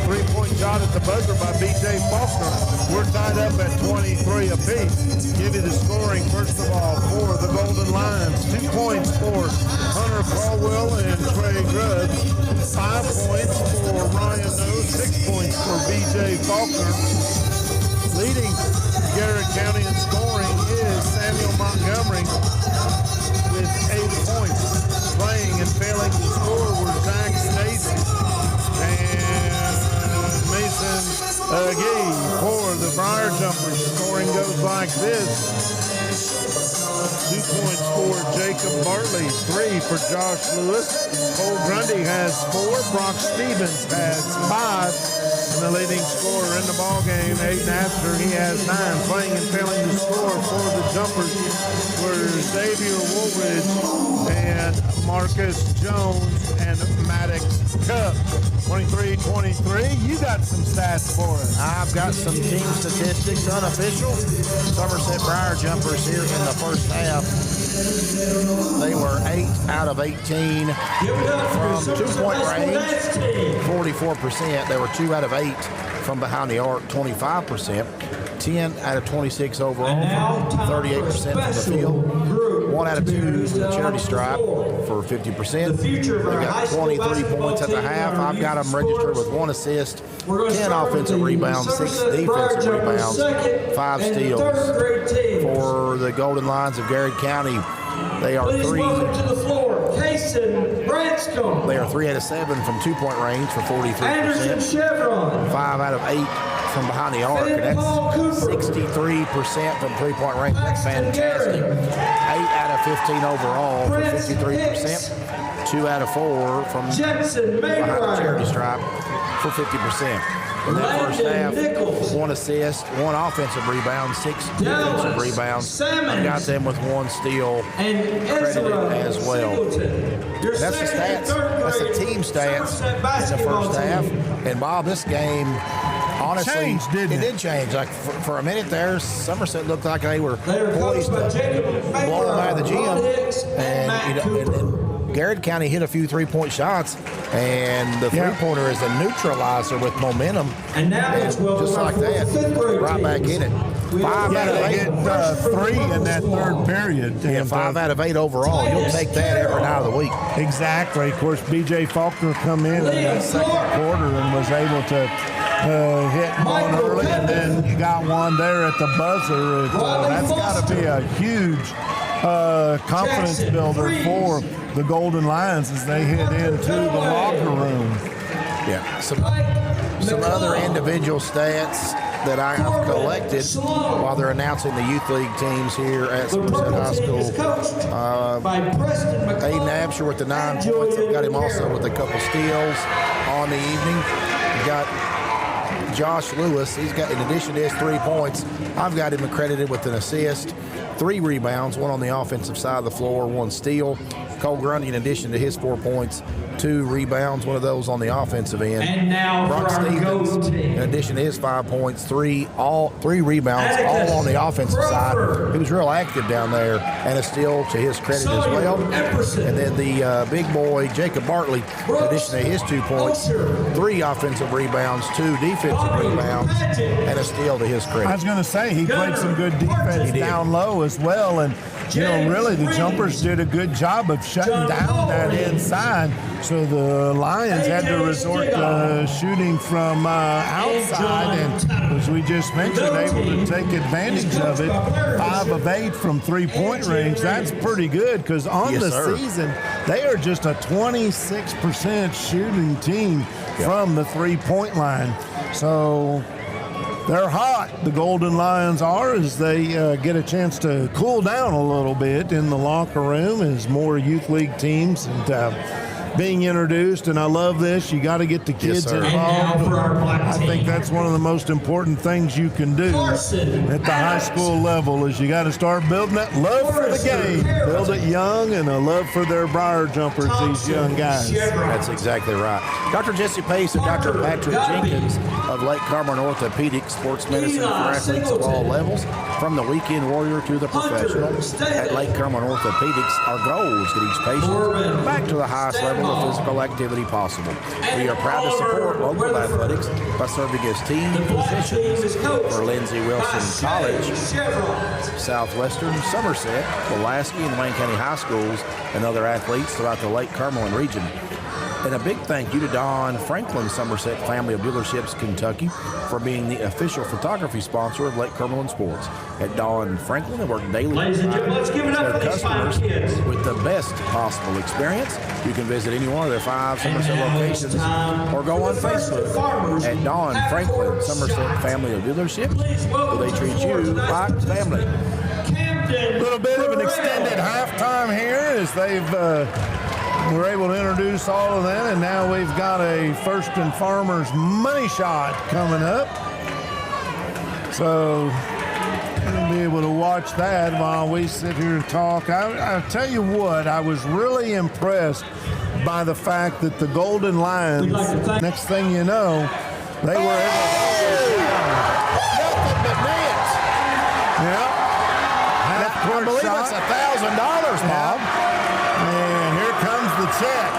3-point shot at the buzzer by B.J. Faulkner, we're tied up at 23 apiece. Give you the scoring, first of all, for the Golden Lions. 2 points for Hunter Caldwell and Trey Grubb. 5 points for Ryan Nose. 6 points for B.J. Faulkner. Leading Garrard County in scoring is Samuel Montgomery with 8 points. Playing and failing to score were Zach Stacy and Mason Gee for the Briar Jumpers. Scoring goes like this. 2 points for Jacob Bartley, 3 for Josh Lewis. Cole Grundy has 4, Brock Stevens has 5. And the leading scorer in the ballgame, Aiden Absher, he has 9. Playing and failing to score for the Jumpers were Xavier Woolridge and Marcus Jones and Maddox Cup. 23-23, you got some stats for us. I've got some team statistics, unofficial. Somerset Briar Jumpers here in the first half. They were 8 out of 18 from 2-point range, 44%. They were 2 out of 8 from behind the arc, 25%. 10 out of 26 overall, 38% from the field. 1 out of 2 from the charity stripe for 50%. They got 23 points at the half. I've got them registered with 1 assist, 10 offensive rebounds, 6 defensive rebounds, 5 steals. For the Golden Lions of Garrard County, they are 3 out of 7 from 2-point range for 43%. 5 out of 8 from behind the arc, and that's 63% from 3-point range. That's fantastic. 8 out of 15 overall for 53%. 2 out of 4 from behind the charity stripe for 50%. In that first half, 1 assist, 1 offensive rebound, 6 defensive rebounds. I got them with 1 steal credited as well. And that's the stats. That's the team stats in the first half. And Bob, this game, honestly, changed, didn't it? It did change. Like for a minute there, Somerset looked like they were poised to blow them out of the gym. And Garrard County hit a few 3-point shots, and the three-pointer is a neutralizer with momentum. And just like that, right back in it. 5 out of 8. Get 3 in that third period. And 5 out of 8 overall. You'll take that every night of the week. Exactly. Of course, B.J. Faulkner come in the second quarter and was able to hit one early, and then you got one there at the buzzer. That's got to be a huge confidence builder for the Golden Lions as they head into the locker room. Yeah. Some other individual stats that I have collected while they're announcing the youth league teams here at Somerset High School. Aiden Absher with the 9 points. I've got him also with a couple steals on the evening. We've got Josh Lewis. He's got, in addition to his 3 points, I've got him accredited with an assist, 3 rebounds, 1 on the offensive side of the floor, 1 steal. Cole Grundy, in addition to his 4 points, 2 rebounds, 1 of those on the offensive end. And now Brock Stevens, in addition to his 5 points, 3 rebounds, all on the offensive side. He was real active down there, and a steal to his credit as well. And then the big boy, Jacob Bartley, in addition to his 2 points, 3 offensive rebounds, 2 defensive rebounds, and a steal to his credit. I was going to say, he played some good defense down low as well, and really the Jumpers did a good job of shutting down that inside. So the Lions had to resort to shooting from outside, and as we just mentioned, able to take advantage of it. 5 of 8 from 3-point range. That's pretty good, because on the season, they are just a 26% shooting team from the 3-point line. So they're hot, the Golden Lions are, as they get a chance to cool down a little bit in the locker room as more youth league teams and being introduced. And I love this. You got to get the kids involved. I think that's one of the most important things you can do at the high school level, is you got to start building that love for the game. Build it young, and a love for their briar jumpers, these young guys. That's exactly right. Dr. Jesse Pace and Dr. Patrick Jenkins of Lake Carmel Orthopedics, sports medicine for athletes of all levels, from the weekend warrior to the professional. At Lake Carmel Orthopedics, our goal is to get each patient back to the highest level of physical activity possible. We are proud to support local athletics by serving as team physicians for Lindsey Wilson College, Southwestern, Somerset, Pulaski, and Wayne County High Schools, and other athletes throughout the Lake Cumberland region. And a big thank you to Don Franklin, Somerset Family of Dealerships, Kentucky, for being the official photography sponsor of Lake Cumberland Sports. At Don Franklin, they work daily Ladies and gentlemen, let's give it up for these fine kids with the best possible experience. You can visit any one of their 5 Somerset locations or go on Facebook at Don Franklin, Somerset Family of Dealerships, where they treat you like family. A little bit of an extended halftime here as we're able to introduce all of that, and now we've got a First and Farmers money shot coming up. So we'll be able to watch that while we sit here and talk. I'll tell you what, I was really impressed by the fact that the Golden Lions, next thing you know, they were able to Nothing but nets. I believe that's $1,000, Bob. And here comes the check.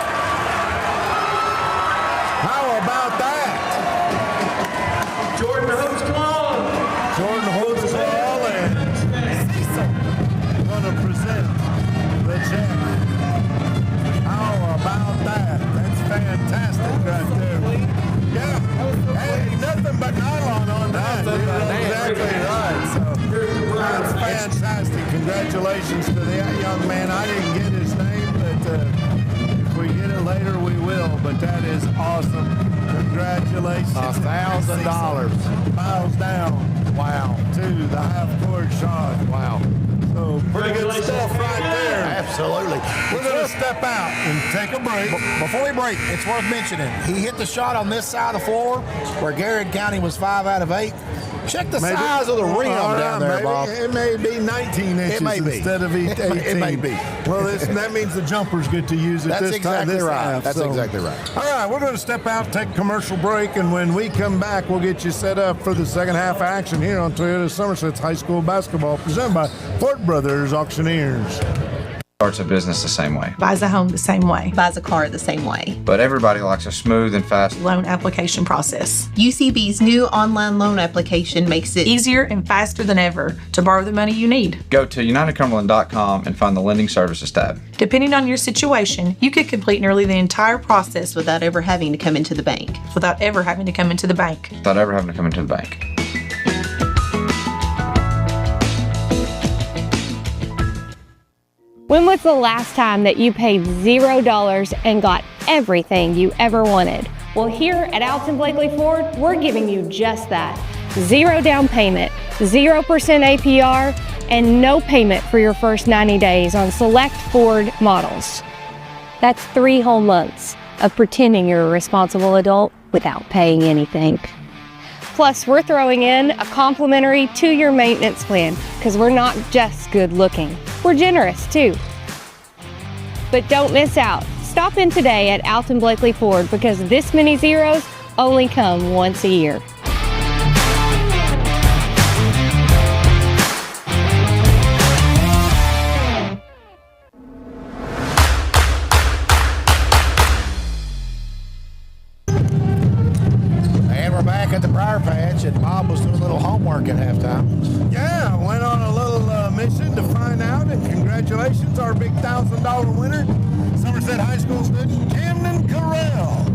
How about that? fantastic right there. Yeah. Hey, nothing but nylon on that. You're exactly right. So that's fantastic. Congratulations to that young man. I didn't get his name, but if we get it later, we will. But that is awesome. Congratulations. $1,000. Miles down. Wow. To the half-court shot. Wow. So pretty good stuff right there. Absolutely. We're going to step out and take a break. Before we break, it's worth mentioning, he hit the shot on this side of the floor where Garrard County was 5 out of 8. Check the size of the rim down there, Bob. It may be 19 inches instead of 18. It may be. Well, that means the jumpers get to use it this time. That's exactly right. All right, we're going to step out, take a commercial break, and when we come back, we'll get you set up for the second half action here on Toyota Somerset's High School Basketball, presented by Fort Brothers Auctioneers. Starts a business the same way. Buys a home the same way. Buys a car the same way. But everybody likes a smooth and fast loan application process. UCB's new online loan application makes it easier and faster than ever to borrow the money you need. Go to UnitedCumberland.com and find the Lending Services tab. Depending on your situation, you could complete nearly the entire process without ever having to come into the bank. Without ever having to come into the bank. When was the last time that you paid $0 and got everything you ever wanted? Well, here at Alton Blakely Ford, we're giving you just that. 0 down payment, 0% APR, and no payment for your first 90 days on select Ford models. That's 3 whole months of pretending you're a responsible adult without paying anything. Plus, we're throwing in a complimentary 2-year maintenance plan because we're not just good looking. We're generous too. But don't miss out. Stop in today at Alton Blakely Ford because this many zeros only come once a year. And we're back at the Briar Patch, and Bob was doing a little homework at halftime. Yeah, went on a little mission to find out, and congratulations, our big $1,000 winner, Somerset High School student Camden Carell.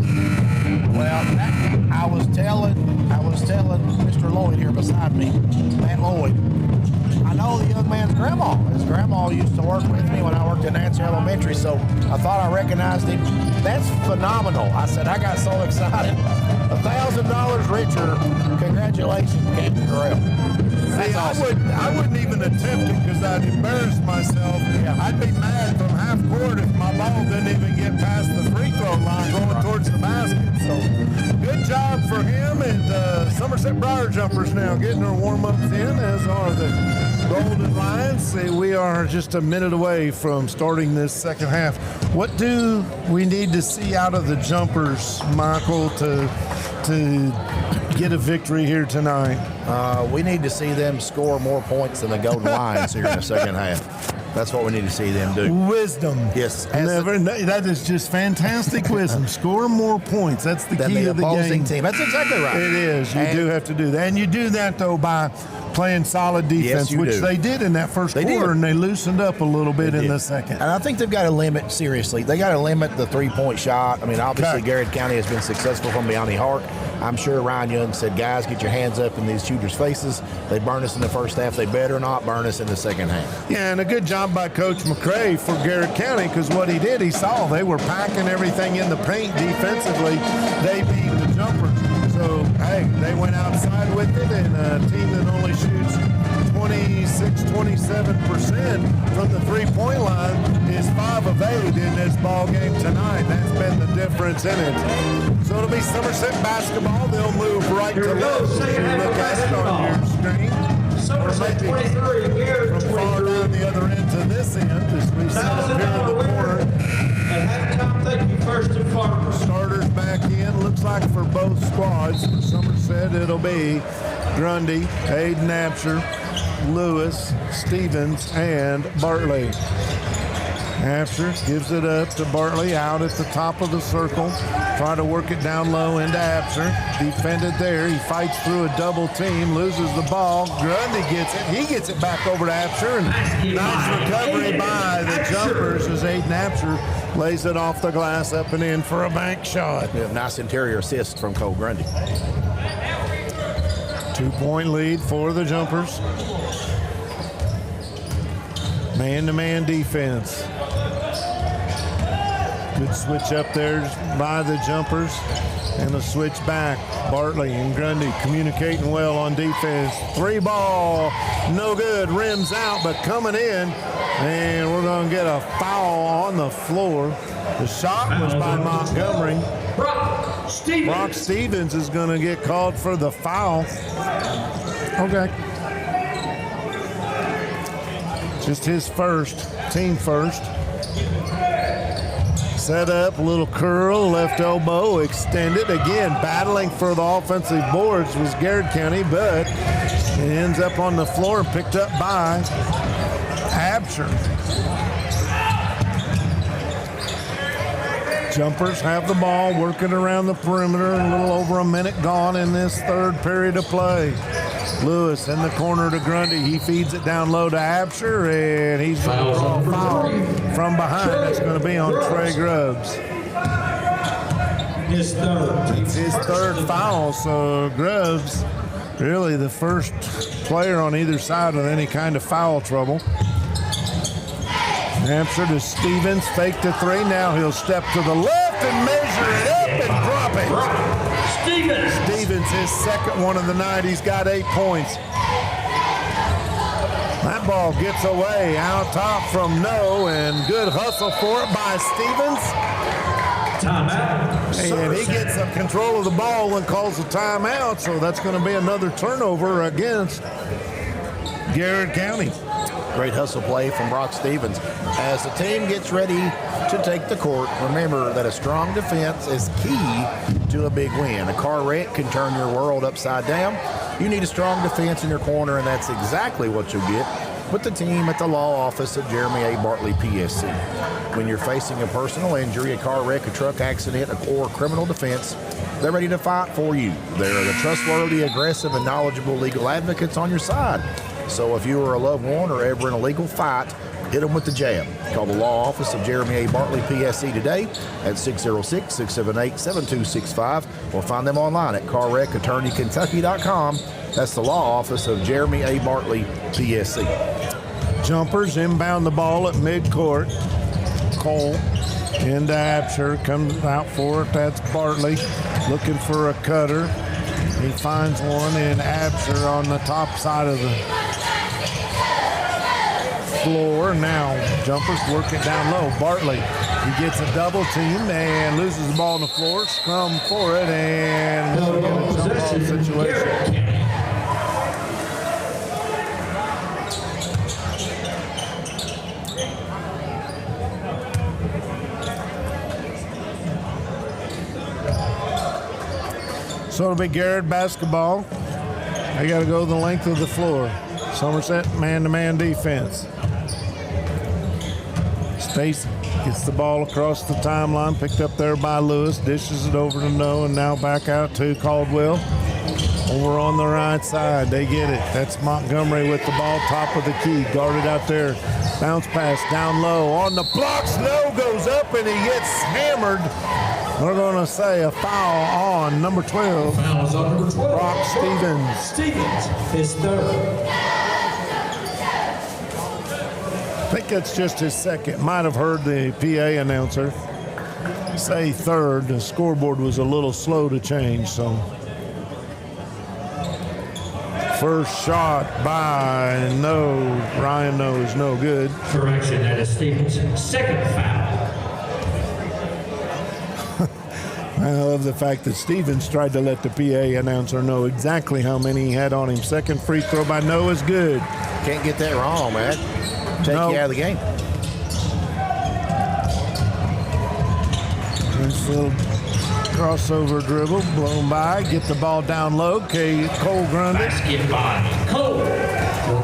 Well, I was telling Mr. Lloyd here beside me, Matt Lloyd, I know the young man's grandma. His grandma used to work with me when I worked at Nancy Elementary, so I thought I recognized him. That's phenomenal. I said, I got so excited. $1,000 richer. Congratulations, Camden Carell. See, awesome. I wouldn't even attempt it because I'd embarrass myself. Yeah. I'd be mad from half court if my ball didn't even get past the free throw line going towards the basket. So good job for him, and Somerset Briar Jumpers now getting their warm-ups in, as are the Golden Lions. See, we are just a minute away from starting this second half. What do we need to see out of the Jumpers, Michael, to get a victory here tonight? We need to see them score more points than the Golden Lions here in the second half. That's what we need to see them do. Wisdom. Yes. That is just fantastic wisdom. Score more points. That's the key the of the game. Team. That's exactly right. It is. You do have to do that. And you do that, though, by playing solid defense, which they did in that first quarter, and they loosened up a little bit in the second. And I think they've got to limit, seriously, they got to limit the three-point shot. I mean, obviously, Garrard County has been successful from beyond the arc. I'm sure Ryan Young said, guys, get your hands up in these shooters' faces. They burned us in the first half. They better not burn us in the second half. Yeah, and a good job by Coach McCray for Garrard County, because what he did, he saw they were packing everything in the paint defensively. They beat the Jumpers. So, hey, they went outside with it, and a team that only shoots 27% from the three-point line is 5 of 8 in this ball game tonight. That's been the difference in it. So it'll be Somerset basketball. They'll move right to left. You look at it on your screen. Somerset 23, Garrard 23. From far down the other end to this end, as we sit up here in the corner. At halftime, thank you first and foremost. Starters back in. Looks like for both squads. For Somerset, it'll be Grundy, Aiden Absher, Lewis, Stevens, and Bartley. Absher gives it up to Bartley out at the top of the circle. Try to work it down low into Absher. Defended there. He fights through a double team, loses the ball. Grundy gets it. He gets it back over to Absher. And nice recovery by the jumpers as Aiden Absher lays it off the glass up and in for a bank shot. Yeah, nice interior assist from Cole Grundy. 2-point lead for the jumpers. Man-to-man defense. Good switch up there by the jumpers and a switch back. Bartley and Grundy communicating well on defense. 3 ball, no good, rims out, but coming in, and we're going to get a foul on the floor. The shot was by Montgomery. Brock Stevens is going to get called for the foul. Okay. Just his first, team first. Set up, little curl, left elbow, extended. Again, battling for the offensive boards was Garrard County, but it ends up on the floor and picked up by Absher. Jumpers have the ball, working around the perimeter. A little over a minute gone in this third period of play. Lewis in the corner to Grundy. He feeds it down low to Absher, and he's going to draw a foul from behind. That's going to be on Trey Grubbs. His third foul, so Grubbs really the first player on either side with any kind of foul trouble. Absher to Stevens, fake to 3. Now he'll step to the left and measure it up and drop it. Stevens, his second one of the night. He's got 8 points. That ball gets away out top from No, and good hustle for it by Stevens. Timeout. And he gets some control of the ball and calls a timeout, so that's going to be another turnover against Garrard County. Great hustle play from Brock Stevens. As the team gets ready to take the court, remember that a strong defense is key to a big win. A car wreck can turn your world upside down. You need a strong defense in your corner, and that's exactly what you'll get with the team at the law office of Jeremy A. Bartley, PSC. When you're facing a personal injury, a car wreck, a truck accident, or criminal defense, they're ready to fight for you. They're the trustworthy, aggressive, and knowledgeable legal advocates on your side. So if you or a loved one are ever in a legal fight, hit them with the jab. Call the law office of Jeremy A. Bartley, PSC today at 606-678-7265 or find them online at carwreckattorneykentucky.com. That's the law office of Jeremy A. Bartley, PSC. Jumpers inbound the ball at midcourt. Cole into Absher, comes out for it. That's Bartley looking for a cutter. He finds one in Absher on the top side of the floor. Now Jumpers work it down low. Bartley, he gets a double team and loses the ball on the floor. Scrum for it, and we'll get a jump ball situation. So it'll be Garrard basketball. They got to go the length of the floor. Somerset man-to-man defense. Stacy gets the ball across the timeline, picked up there by Lewis, dishes it over to No, and now back out to Caldwell. Over on the right side, they get it. That's Montgomery with the ball, top of the key, guarded out there. Bounce pass down low on the blocks. No goes up and he gets hammered. We're going to say a foul on number 12. Foul is on number 12. Brock Stevens. Stevens, his third. I think that's just his second. Might have heard the PA announcer say third. The scoreboard was a little slow to change, so. First shot by No. Ryan No is no good. Correction, that is Stevens' second foul. I love the fact that Stevens tried to let the PA announcer know exactly how many he had on him. Second free throw by No is good. Can't get that wrong, man. Take you out of the game. Nice little crossover dribble, blown by, get the ball down low. Cole Grundy. Basket by Cole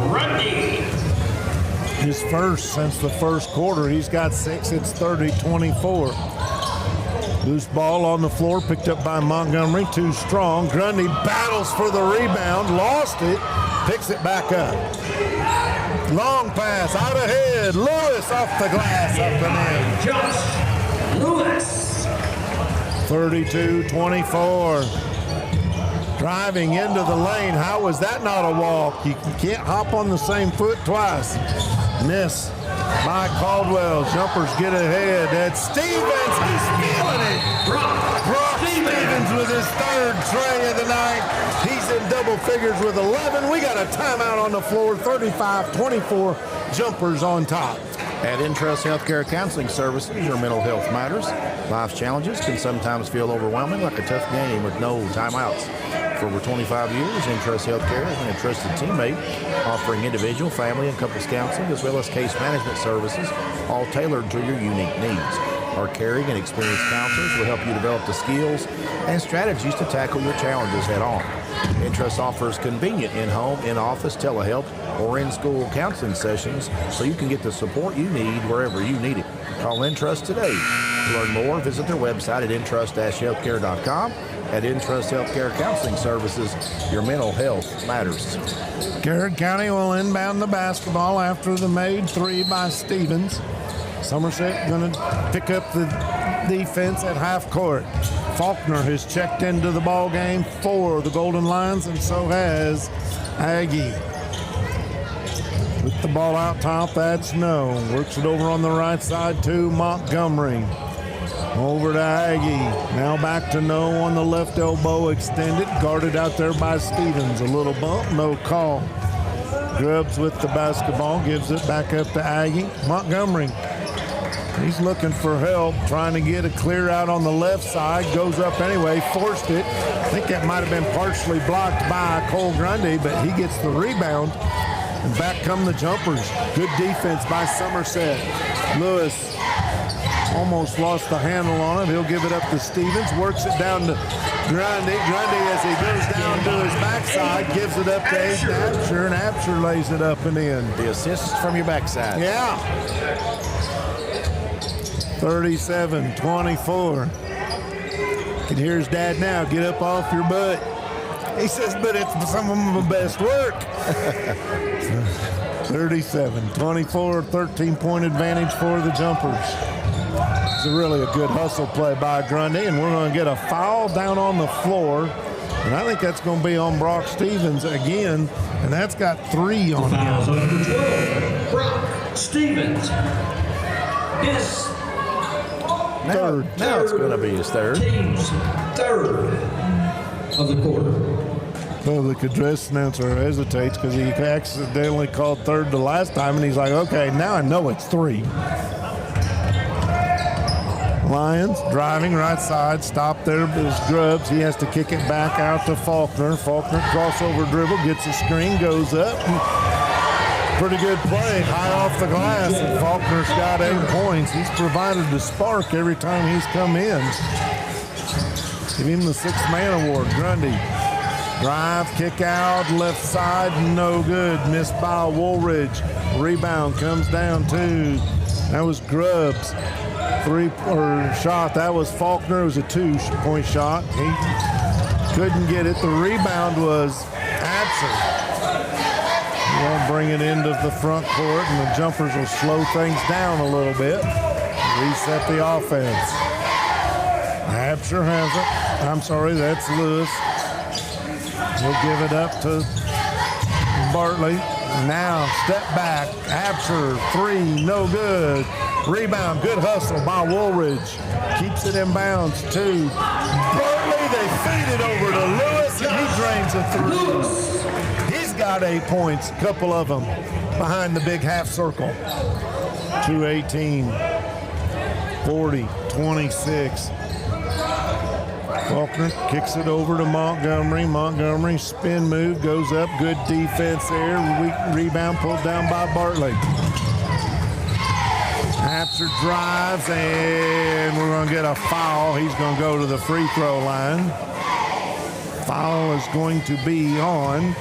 Grundy. His first since the first quarter. He's got 6. It's 30-24. Loose ball on the floor, picked up by Montgomery. Too strong. Grundy battles for the rebound, lost it, picks it back up. Long pass out ahead. Lewis off the glass, up and in. Josh Lewis. 32-24. Driving into the lane. How was that not a walk? You can't hop on the same foot twice. Miss by Caldwell. Jumpers get ahead. That's Stevens. He's feeling it. Brock Stevens with his 3rd tray of the night. He's in double figures with 11. We got a timeout on the floor. 35-24. Jumpers on top. At Intrust Healthcare Counseling Services, your mental health matters. Life's challenges can sometimes feel overwhelming, like a tough game with no timeouts. For over 25 years, Intrust Healthcare has been a trusted teammate, offering individual, family, and couples counseling, as well as case management services, all tailored to your unique needs. Our caring and experienced counselors will help you develop the skills and strategies to tackle your challenges head on. Intrust offers convenient in-home, in-office, telehealth, or in-school counseling sessions so you can get the support you need wherever you need it. Call Intrust today. To learn more, visit their website at intrust-healthcare.com. At Intrust Healthcare Counseling Services, your mental health matters. Garrard County will inbound the basketball after the made 3 by Stevens. Somerset going to pick up the defense at half court. Faulkner has checked into the ball game for the Golden Lions, and so has Aggie. With the ball out top, that's No. Works it over on the right side to Montgomery. Over to Aggie. Now back to No on the left elbow extended. Guarded out there by Stevens. A little bump, no call. Grubbs with the basketball. Gives it back up to Aggie. Montgomery. He's looking for help. Trying to get a clear out on the left side. Goes up anyway. Forced it. I think that might have been partially blocked by Cole Grundy, but he gets the rebound. And back come the Jumpers. Good defense by Somerset. Lewis almost lost the handle on it. He'll give it up to Stevens. Works it down to Grundy. Grundy, as he goes down to his backside, gives it up to Aiden Absher, and Absher lays it up and in. The assist from your backside. Yeah. 37-24. You can hear his dad now. Get up off your butt. He says, but it's some of my best work. 37-24, 13-point advantage for the Jumpers. It's really a good hustle play by Grundy, and we're going to get a foul down on the floor. And I think that's going to be on Brock Stevens again, and that's got 3 on him. Fouls on number 12, Brock Stevens. His third. Now it's going to be his 3rd. Team's 3rd of the quarter. Public address announcer hesitates because he accidentally called 3rd the last time, and he's like, okay, now I know it's 3. Lions driving right side, stop there is Grubbs. He has to kick it back out to Faulkner. Faulkner crossover dribble, gets a screen, goes up. Pretty good play, high off the glass, and Faulkner's got 8 points. He's provided the spark every time he's come in. Give him the 6th man award. Grundy. Drive, kick out, left side, no good. Missed by Woolridge. Rebound comes down to, that was Grubbs. 3-point shot. That was Faulkner. It was a 2-point shot. He couldn't get it. The rebound was Absher. We'll bring it into the front court, and the Jumpers will slow things down a little bit. Reset the offense. Absher has it. I'm sorry, that's Lewis. He'll give it up to Bartley. Now, step back. Absher, 3, no good. Rebound, good hustle by Woolridge. Keeps it in bounds to Bartley. They feed it over to Lewis, and he drains a 3. He's got 8 points, a couple of them behind the big half circle. 2:18, 40-26. Faulkner kicks it over to Montgomery. Montgomery spin move, goes up. Good defense there. Rebound pulled down by Bartley. Absher drives, and we're going to get a foul. He's going to go to the free throw line. Foul is going to be on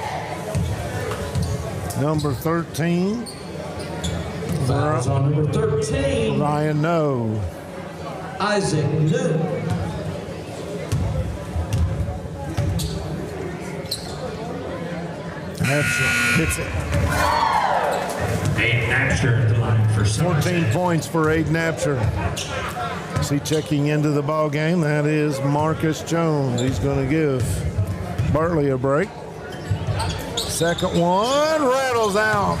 number 13. Fouls on number 13. Ryan No. Isaac New. Hits it. Aiden Napster at the line for 14 points for Aiden Napster. See, checking into the ball game, that is Marcus Jones. He's going to give Bartley a break. Second one rattles out.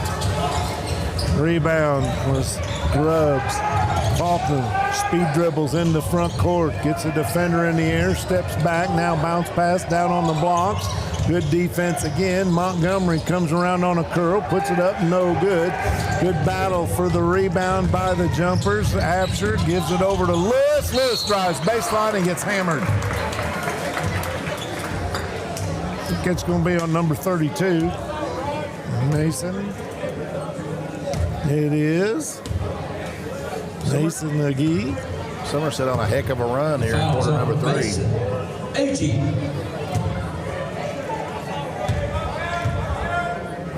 Rebound was Grubbs. Faulkner speed dribbles into front court, gets a defender in the air, steps back, now bounce pass down on the blocks. Good defense again. Montgomery comes around on a curl, puts it up, no good. Good battle for the rebound by the jumpers. Absher gives it over to Lewis. Lewis drives baseline and gets hammered. I think it's going to be on number 32. Mason. It is. Mason McGee. Somerset on a heck of a run here in quarter number 3.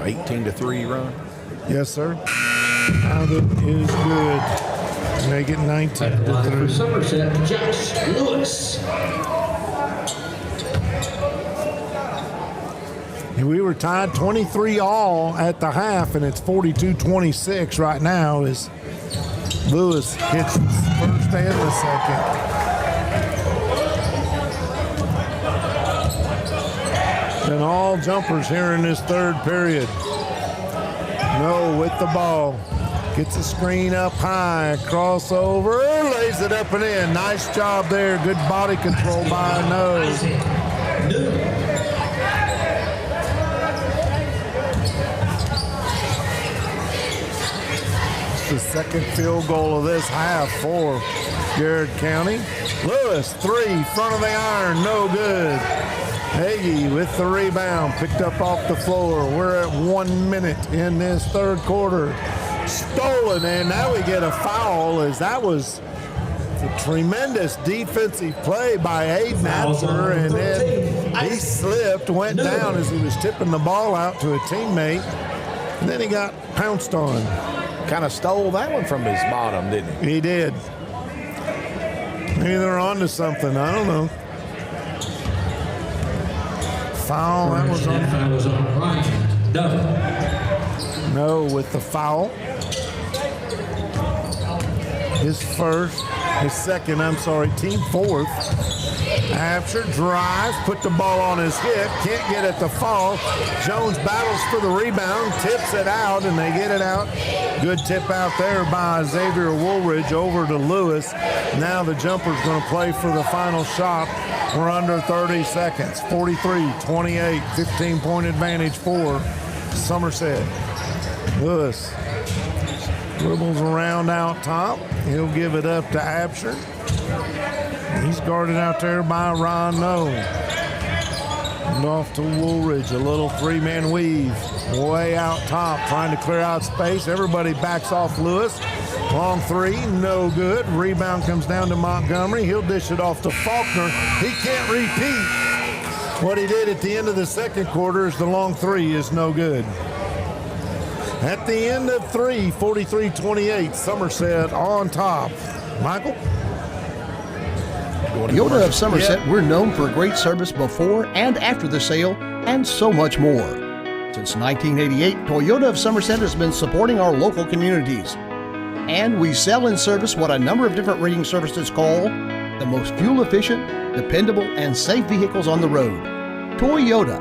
18-3 run. Yes, sir. Out is good. Make it 19-3. For Somerset, Josh Lewis. We were tied 23-all at the half, and it's 42-26 right now as Lewis hits the first and the second. And all jumpers here in this third period. No with the ball. Gets a screen up high. Crossover. Lays it up and in. Nice job there. Good body control by No. The second field goal of this half for Garrard County. Lewis, 3, front of the iron, no good. Hagee with the rebound, picked up off the floor. We're at 1 minute in this third quarter. Stolen, and now we get a foul as that was a tremendous defensive play by Aiden Napster, and then he slipped, went down as he was tipping the ball out to a teammate, and then he got pounced on. Kind of stole that one from his bottom, didn't he? He did. Maybe they're on to something. I don't know. Foul. That was on. That was on Ryan. No with the foul. His second, team fourth. Absher drives, put the ball on his hip, can't get it to fall. Jones battles for the rebound, tips it out, and they get it out. Good tip out there by Xavier Woolridge over to Lewis. Now the jumper's going to play for the final shot. We're under 30 seconds. 43-28, 15-point advantage for Somerset. Lewis dribbles around out top. He'll give it up to Absher. He's guarded out there by Ron No. And off to Woolridge, a little 3-man weave. Way out top, trying to clear out space. Everybody backs off Lewis. Long 3, no good. Rebound comes down to Montgomery. He'll dish it off to Faulkner. He can't repeat what he did at the end of the second quarter as the long 3 is no good. At the end of 3, 43-28, Somerset on top. Michael? Toyota of Somerset, we're known for great service before and after the sale, and so much more. Since 1988, Toyota of Somerset has been supporting our local communities. And we sell and service what a number of different rating services call the most fuel-efficient, dependable, and safe vehicles on the road. Toyota.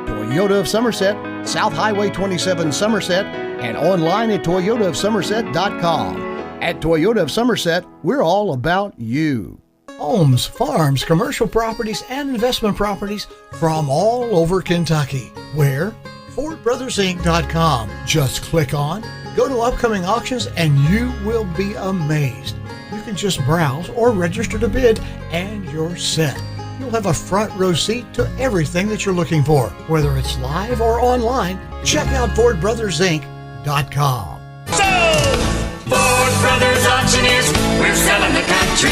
Toyota of Somerset, South Highway 27 Somerset, and online at toyotaofsomerset.com. At Toyota of Somerset, we're all about you. Homes, farms, commercial properties, and investment properties from all over Kentucky. Where? FordBrothersInc.com. Just click on, go to upcoming auctions, and you will be amazed. You can just browse or register to bid, and you're set. You'll have a front row seat to everything that you're looking for, whether it's live or online. Check out FordBrothersInc.com. So, Ford Brothers Auctioneers, we're selling the country.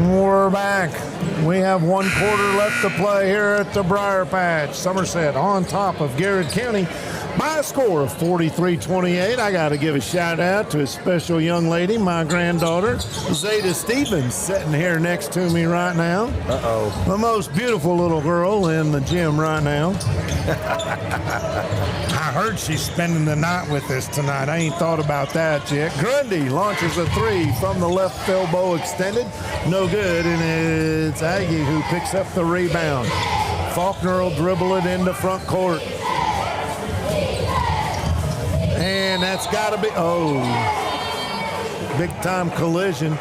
We're back. We have 1 quarter left to play here at the Briar Patch. Somerset on top of Garrard County by a score of 43-28. I got to give a shout out to a special young lady, my granddaughter, Zeta Stevens, sitting here next to me right now. Uh-oh. The most beautiful little girl in the gym right now. I heard she's spending the night with us tonight. I ain't thought about that yet. Grundy launches a 3 from the left elbow extended. No good, and it's Aggie who picks up the rebound. Faulkner will dribble it into front court. And that's got to be, big time collision.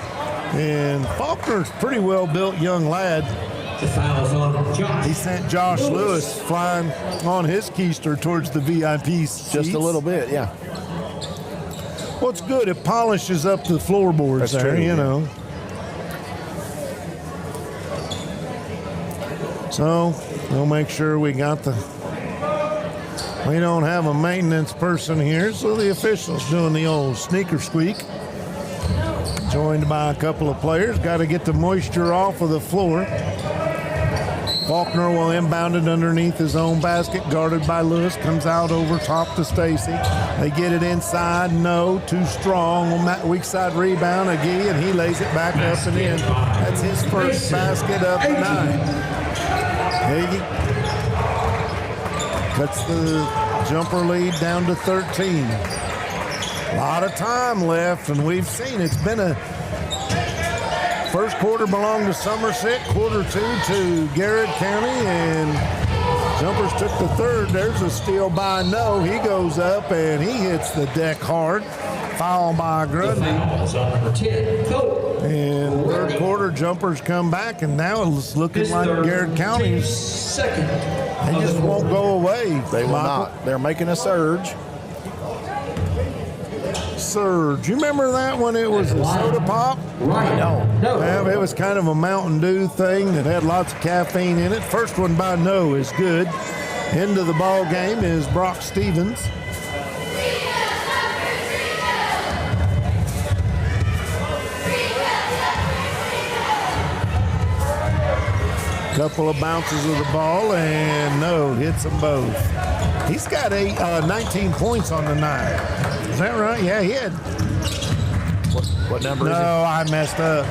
And Faulkner's pretty well built young lad. The foul's on Josh. He sent Josh Lewis flying on his keister towards the VIP seats. Just a little bit, yeah. Well, it's good. It polishes up the floorboards. That's there, true, you know. So we'll make sure we got we don't have a maintenance person here, so the official's doing the old sneaker squeak. Joined by a couple of players. Got to get the moisture off of the floor. Faulkner will inbound it underneath his own basket, guarded by Lewis. Comes out over top to Stacy. They get it inside. No, too strong. Weak side rebound, Agee, and he lays it back up and in. That's his first basket of the night. Agee cuts the jumper lead down to 13. A lot of time left, and we've seen it's been a first quarter belonged to Somerset, quarter 2 to Garrard County, and Jumpers took the third. There's a steal by No. He goes up and he hits the deck hard. Foul by Grundy. And third quarter, Jumpers come back, and now it's looking like Garrard County's second. They just won't go away. They will not. They're making a surge. Surge. You remember that when it was a soda pop? Right. No. Yeah, it was kind of a Mountain Dew thing that had lots of caffeine in it. First one by No is good. Into the ball game is Brock Stevens. Couple of bounces of the ball, and No hits them both. He's got 19 points on the night. Is that right? Yeah, he had. What number is it? No, I messed up.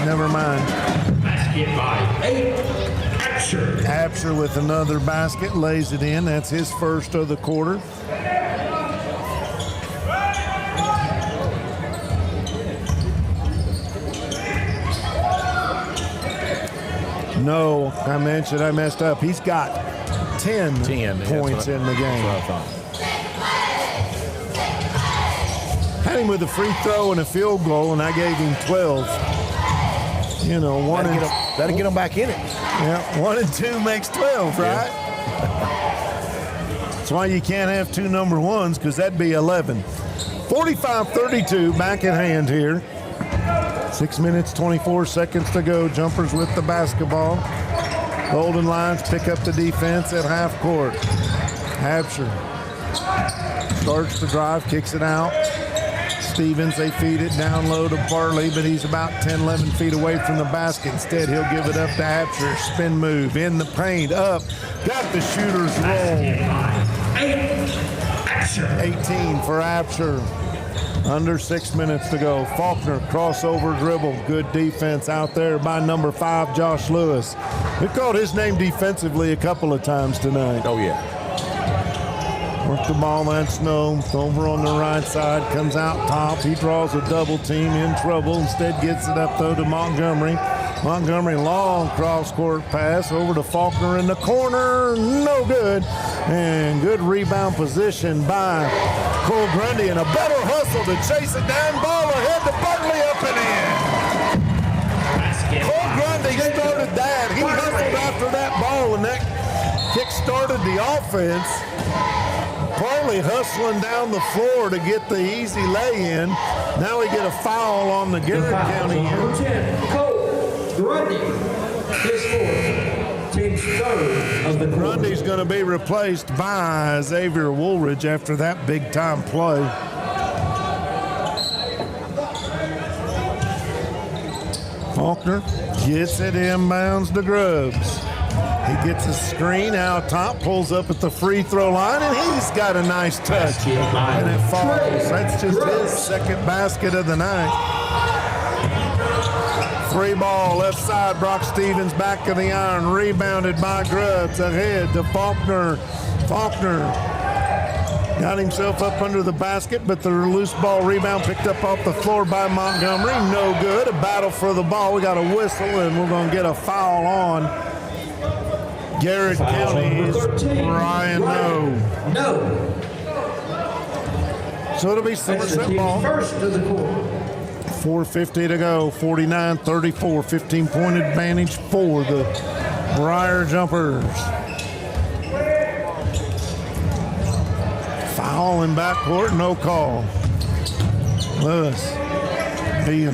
Never mind. Basket by 8. Absher. Absher with another basket, lays it in. That's his first of the quarter. No, I messed up. He's got 10 points in the game. Had him with a free throw and a field goal, and I gave him 12. You know, that'll get him back in it. Yeah, 1 and 2 makes 12, right? Yeah. That's why you can't have two number ones, because that'd be 11. 45-32, back at hand here. 6 minutes, 24 seconds to go. Jumpers with the basketball. Golden Lions pick up the defense at half court. Absher starts to drive, kicks it out. Stevens, they feed it down low to Bartley, but he's about 10, 11 feet away from the basket. Instead, he'll give it up to Absher. Spin move in the paint, up. Got the shooter's roll. 18 for Absher. Under 6 minutes to go. Faulkner, crossover dribble. Good defense out there by number 5, Josh Lewis. We called his name defensively a couple of times tonight. Oh, yeah. Work the ball, that's No. Over on the right side, comes out top. He draws a double team, in trouble. Instead gets it up, though, to Montgomery. Montgomery, long cross-court pass over to Faulkner in the corner. No good. And good rebound position by Cole Grundy, and a better hustle to chase it down. Ball ahead to Bartley, up and in. Cole Grundy started that. He hustled after that ball, and that kick-started the offense. Bartley hustling down the floor to get the easy lay-in. Now we get a foul on the Garrard County end. 10, Cole Grundy, his fourth, team's third of the quarter. Grundy's going to be replaced by Xavier Woolridge after that big-time play. Faulkner Gets it inbounds to Grubbs. He gets a screen out top, pulls up at the free throw line, and he's got a nice touch. And it falls. That's just his second basket of the night. 3 ball, left side, Brock Stevens back of the iron, rebounded by Grubbs, ahead to Faulkner. Faulkner got himself up under the basket, but the loose ball rebound picked up off the floor by Montgomery. No good. A battle for the ball. We got a whistle, and we're going to get a foul on Garrard County's Ryan No. So it'll be Somerset ball. First to the court. 4:50 to go, 49-34, 15-point advantage for the Briar Jumpers. Foul in backcourt, no call. Lewis being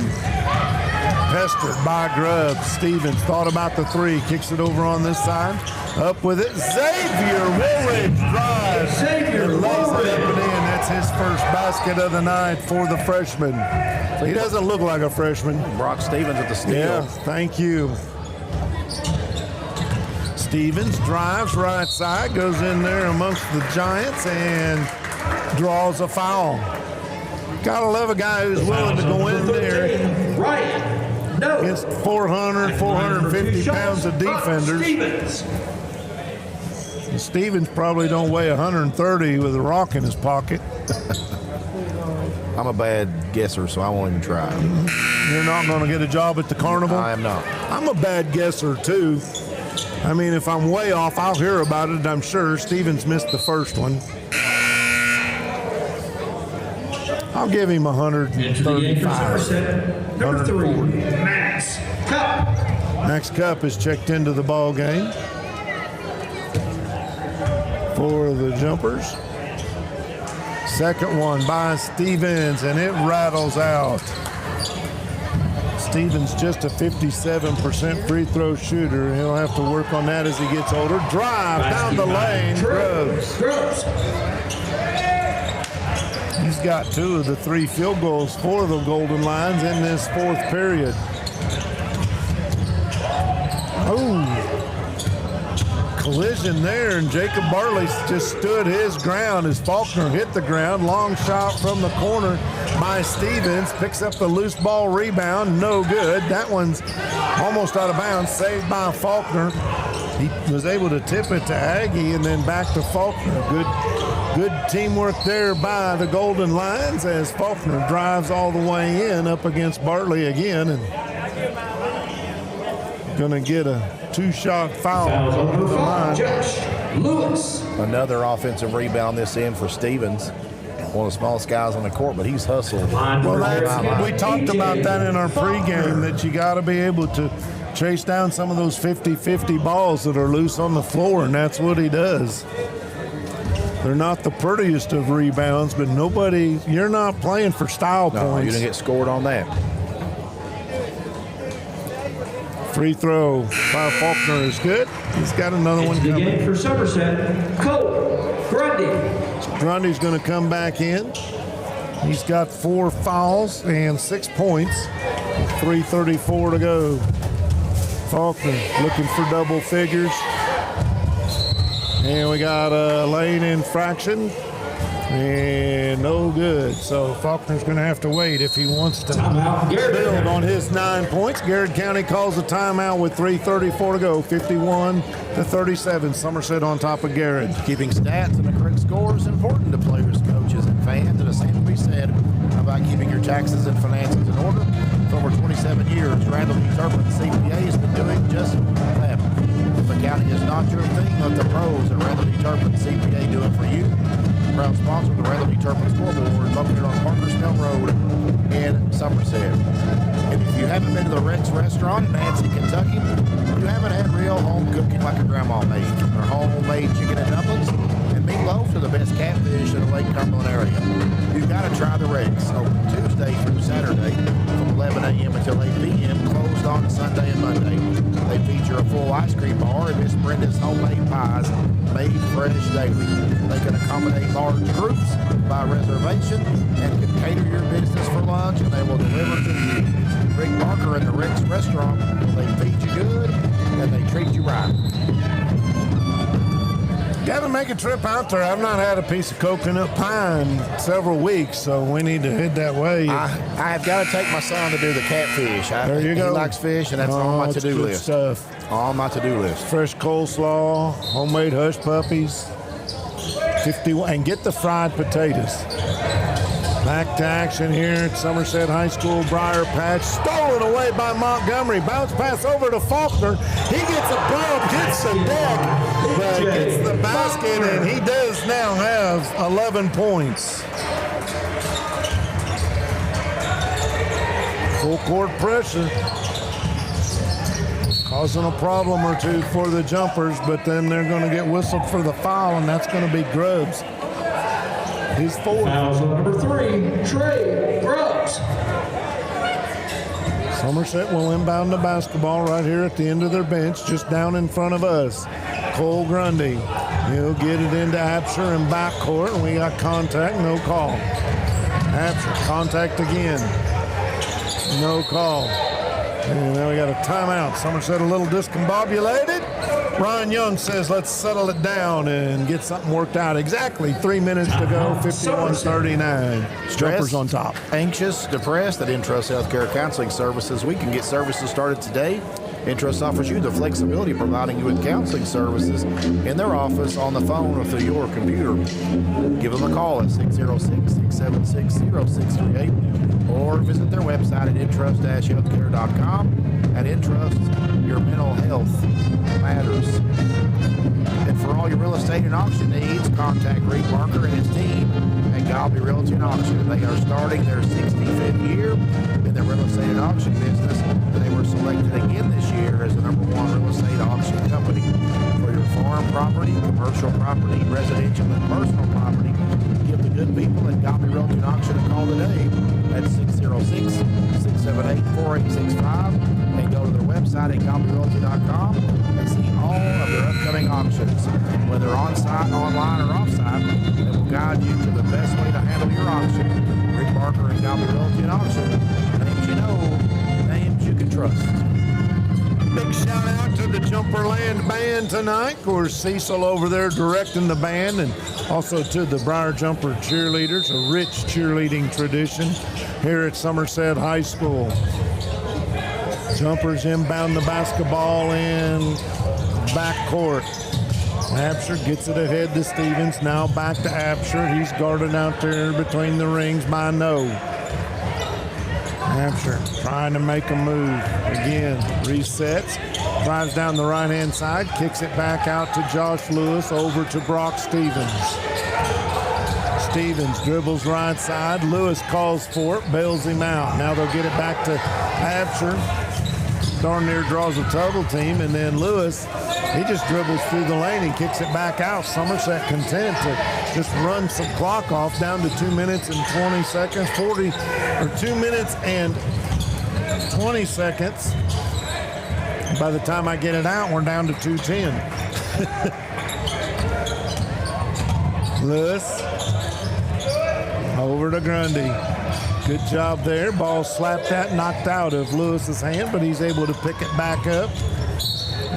pestered by Grubbs. Stevens thought about the three, kicks it over on this side. Up with it, Xavier Woolridge drives and lays it up and in. That's his first basket of the night for the freshman. He doesn't look like a freshman. Brock Stevens at the steal. Yeah, thank you. Stevens drives right side, goes in there amongst the Giants and draws a foul. Gotta love a guy who's willing to go in there Right. No. against 400, 450 pounds of defenders. Stevens. Stevens probably don't weigh 130 with a rock in his pocket. I'm a bad guesser, so I won't even try. You're not going to get a job at the carnival? I am not. I'm a bad guesser, too. I mean, if I'm way off, I'll hear about it, I'm sure. Stevens missed the first one. I'll give him 135. Number 3, Max Cup. Max Cup is checked into the ball game for the Jumpers. Second one by Stevens, and it rattles out. Stevens just a 57% free throw shooter. He'll have to work on that as he gets older. Drive down the lane, Grubbs. He's got 2 of the 3 field goals for the Golden Lions in this fourth period. Oh, collision there, and Jacob Bartley just stood his ground as Faulkner hit the ground. Long shot from the corner by Stevens, picks up the loose ball rebound, no good. That one's almost out of bounds, saved by Faulkner. He was able to tip it to Aggie and then back to Faulkner. Good teamwork there by the Golden Lions as Faulkner drives all the way in up against Bartley again, and gonna get a 2-shot foul. Josh Lewis. Another offensive rebound this end for Stevens. One of the smallest guys on the court, but he's hustled. Well, we talked about that in our pregame, that you got to be able to chase down some of those 50-50 balls that are loose on the floor, and that's what he does. They're not the prettiest of rebounds, but you're not playing for style points. No, you didn't get scored on that. Free throw by Faulkner is good. He's got another one coming. Game for Somerset, Cole Grundy. Grundy's going to come back in. He's got 4 fouls and 6 points. 3:34 to go. Faulkner looking for double figures. And we got a lane infraction. And no good. So Faulkner's going to have to wait if he wants to build on his 9 points. Garrard County calls a timeout with 3:34 to go. 51-37. Somerset on top of Garrard. Keeping stats and the correct score is important to players, coaches, and fans. And the same to be said about keeping your taxes and finances in order. For over 27 years, Randall D. Turpin CPA has been doing just that. If accounting is not your thing, let the pros at Randall D. Turpin CPA do it for you. Proud sponsor of the Randall D. Turpin Scoreboard, located on Parkers Mill Road in Somerset. And if you haven't been to the Rex Restaurant in Nancy, Kentucky, you haven't had real home cooking like a grandma made. Their homemade chicken and dumplings and meatloaf to the best catfish in the Lake Cumberland area. You've got to try the Rex. Open Tuesday through Saturday from 11 a.m. until 8 p.m. Closed on Sunday and Monday. They feature a full ice cream bar and Miss Brenda's homemade pies made fresh daily. They can accommodate large groups by reservation and can cater your business for lunch, and they will deliver to you. Rick Barker and the Rex Restaurant, they feed you good and they treat you right. Got to make a trip out there. I've not had a piece of coconut pie in several weeks, so we need to head that way. I have got to take my son to do the catfish. There you go. He likes fish, and that's on my to-do good list. Stuff. On my to-do list. Fresh coleslaw, homemade hush puppies, 51, and get the fried potatoes. Back to action here at Somerset High School. Briar Patch stolen away by Montgomery. Bounce pass over to Faulkner. He gets a bump, hits the deck, but gets the basket, and he does now have 11 points. Full court pressure. Causing a problem or two for the jumpers, but then they're going to get whistled for the foul, and that's going to be Grubbs. He's fourth. Fouls on number 3, Trey Grubbs. Somerset will inbound the basketball right here at the end of their bench, just down in front of us. Cole Grundy. He'll get it into Absher in backcourt, and we got contact, no call. Absher, contact again. No call. And now we got a timeout. Somerset a little discombobulated. Ryan Young says, let's settle it down and get something worked out. Exactly 3 minutes to go, 51-39. Jumpers on top. Anxious, depressed? At Intrust Healthcare Counseling Services, we can get services started today. Intrust offers you the flexibility, providing you with counseling services in their office, on the phone, or through your computer. Give them a call at 606-676-0638 or visit their website at intrust-healthcare.com. At Intrust, your mental health matters. And for all your real estate and auction needs, contact Rick Barker and his team at Galby Realty and Auction. They are starting their 65th year in the real estate and auction business, and they were selected again this year as the #1 real estate auction company. For your farm property, commercial property, residential, and personal property, give the good people at Galby Realty and Auction a call today at 606-678-4865 and go to their website at galbyrealty.com and see all of their upcoming auctions. Whether on-site, online, or off-site, they will guide you to the best way to handle your auction. Rick Barker and Galby Realty and Auction. Names you know, names you can trust. Big shout out to the Jumperland Band tonight. Of course, Cecil over there directing the band, and also to the Briar Jumper cheerleaders, a rich cheerleading tradition here at Somerset High School. Jumpers inbound the basketball in backcourt. Absher gets it ahead to Stevens. Now back to Absher. He's guarded out there between the rings by No. Absher trying to make a move. Again, resets. Drives down the right-hand side. Kicks it back out to Josh Lewis. Over to Brock Stevens. Stevens dribbles right side. Lewis calls for it. Bails him out. Now they'll get it back to Absher. Darn near draws a double team. And then Lewis, he just dribbles through the lane and kicks it back out. Somerset content to just run some clock off down to 2 minutes and 20 seconds. 2 minutes and 20 seconds. By the time I get it out, we're down to 2:10. Lewis over to Grundy. Good job there. Ball slapped at, knocked out of Lewis's hand, but he's able to pick it back up.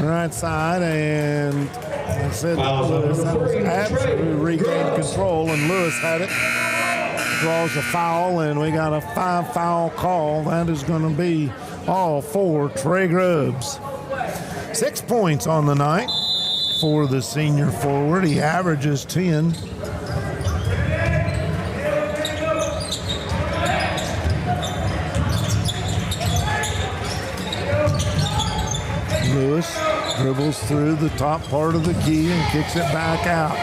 Right side, and I said Lewis, that was absolutely regained control, and Lewis had it. Draws a foul, and we got a 5-foul call. That is going to be all for Trey Grubbs. 6 points on the night for the senior forward. He averages 10. Lewis dribbles through the top part of the key and kicks it back out.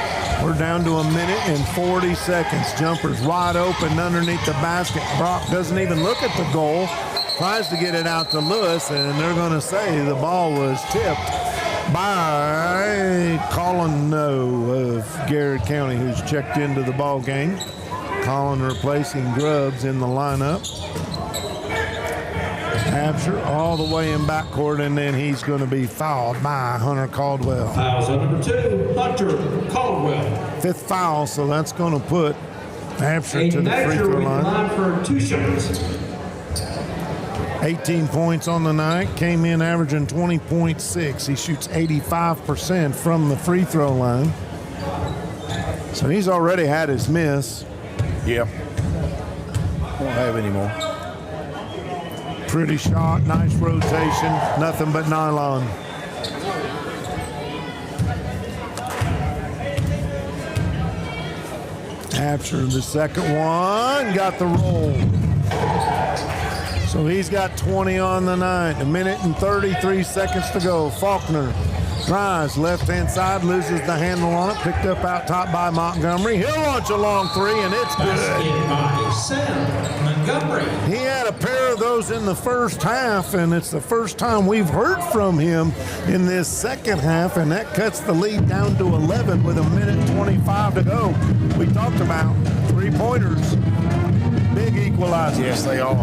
We're down to 1 minute and 40 seconds. Jumpers wide open underneath the basket. Brock doesn't even look at the goal. Tries to get it out to Lewis, and they're going to say the ball was tipped by Colin No of Garrard County, who's checked into the ball game. Collin replacing Grubbs in the lineup. Absher all the way in backcourt, and then he's going to be fouled by Hunter Caldwell. Fouls on number 2, Hunter Caldwell. 5th foul, so that's going to put Absher to the free throw line. For 2 shots. 18 points on the night, came in averaging 20.6. He shoots 85% from the free throw line. So he's already had his miss. Yeah. Won't have any more. Pretty shot, nice rotation, nothing but nylon. Absher, the second one, got the roll. So he's got 20 on the night. 1 minute and 33 seconds to go. Faulkner drives left-hand side, loses the handle on it, picked up out top by Montgomery. He'll launch a long 3, and it's good. Montgomery. He had a pair of those in the first half, and it's the first time we've heard from him in this second half, and that cuts the lead down to 11 with 1 minute and 25 to go. We talked about 3-pointers. Big equalizer. Yes, they are.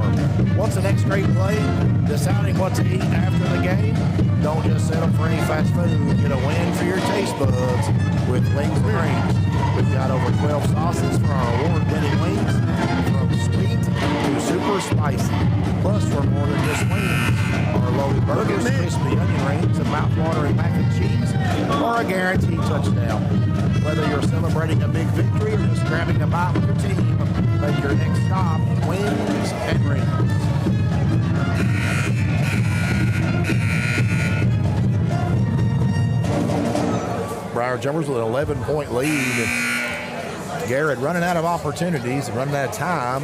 What's the next great play? Deciding what to eat after the game? Don't just settle for any fast food. Get a win for your taste buds with Wings and Rings. We've got over 12 sauces for our award-winning wings, from sweet to super spicy. Plus, for more than just wings, our loaded burgers, crispy onion rings, and mouth-watering mac and cheese are a guaranteed touchdown. Whether you're celebrating a big victory or just grabbing a bite with your team, make your next stop Wings and Rings. Briar Jumpers with an 11-point lead. Garrard running out of opportunities and running out of time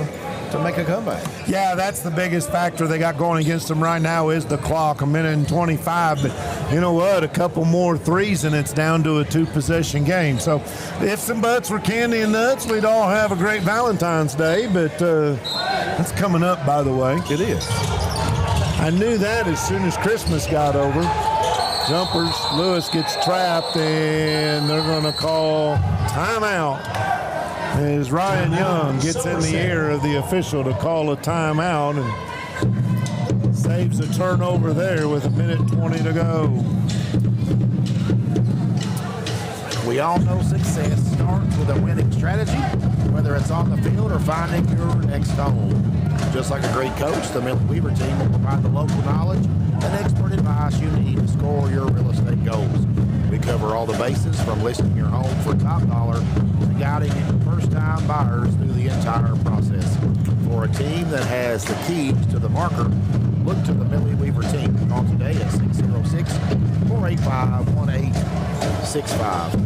to make a comeback. Yeah, that's the biggest factor they got going against them right now is the clock, 1 minute and 25. But you know what? A couple more threes and it's down to a 2-possession game. So ifs and buts were candy and nuts, we'd all have a great Valentine's Day. But that's coming up, by the way. It is. I knew that as soon as Christmas got over. Jumpers, Lewis gets trapped, and they're going to call timeout as Ryan Young gets in the ear of the official to call a timeout and saves a turnover there with 1 minute 20 to go. We all know success starts with a winning strategy, whether it's on the field or finding your next home. Just like a great coach, the Millie Weaver team will provide the local knowledge and expert advice you need to score your real estate goals. We cover all the bases from listing your home for top dollar to guiding first-time buyers through the entire process. For a team that has the keys to the marker, look to the Millie Weaver team. Call today at 606-485-1865.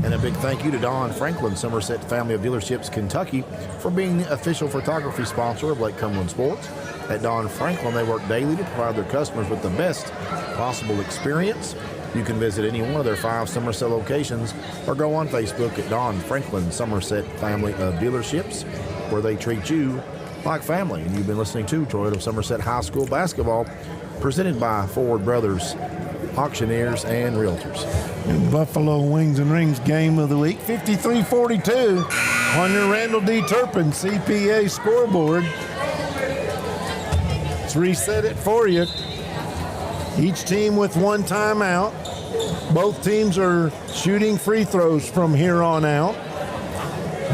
And a big thank you to Don Franklin, Somerset Family of Dealerships, Kentucky, for being the official photography sponsor of Lake Cumberland Sports. At Don Franklin, they work daily to provide their customers with the best possible experience. You can visit any one of their 5 Somerset locations or go on Facebook at Don Franklin Somerset Family of Dealerships, where they treat you like family. And you've been listening to Toyota of Somerset High School Basketball, presented by Ford Brothers Auctioneers and Realtors. Buffalo Wings and Rings game of the week, 53-42 on your Randall D. Turpin CPA scoreboard. Let's reset it for you. Each team with 1 timeout. Both teams are shooting free throws from here on out.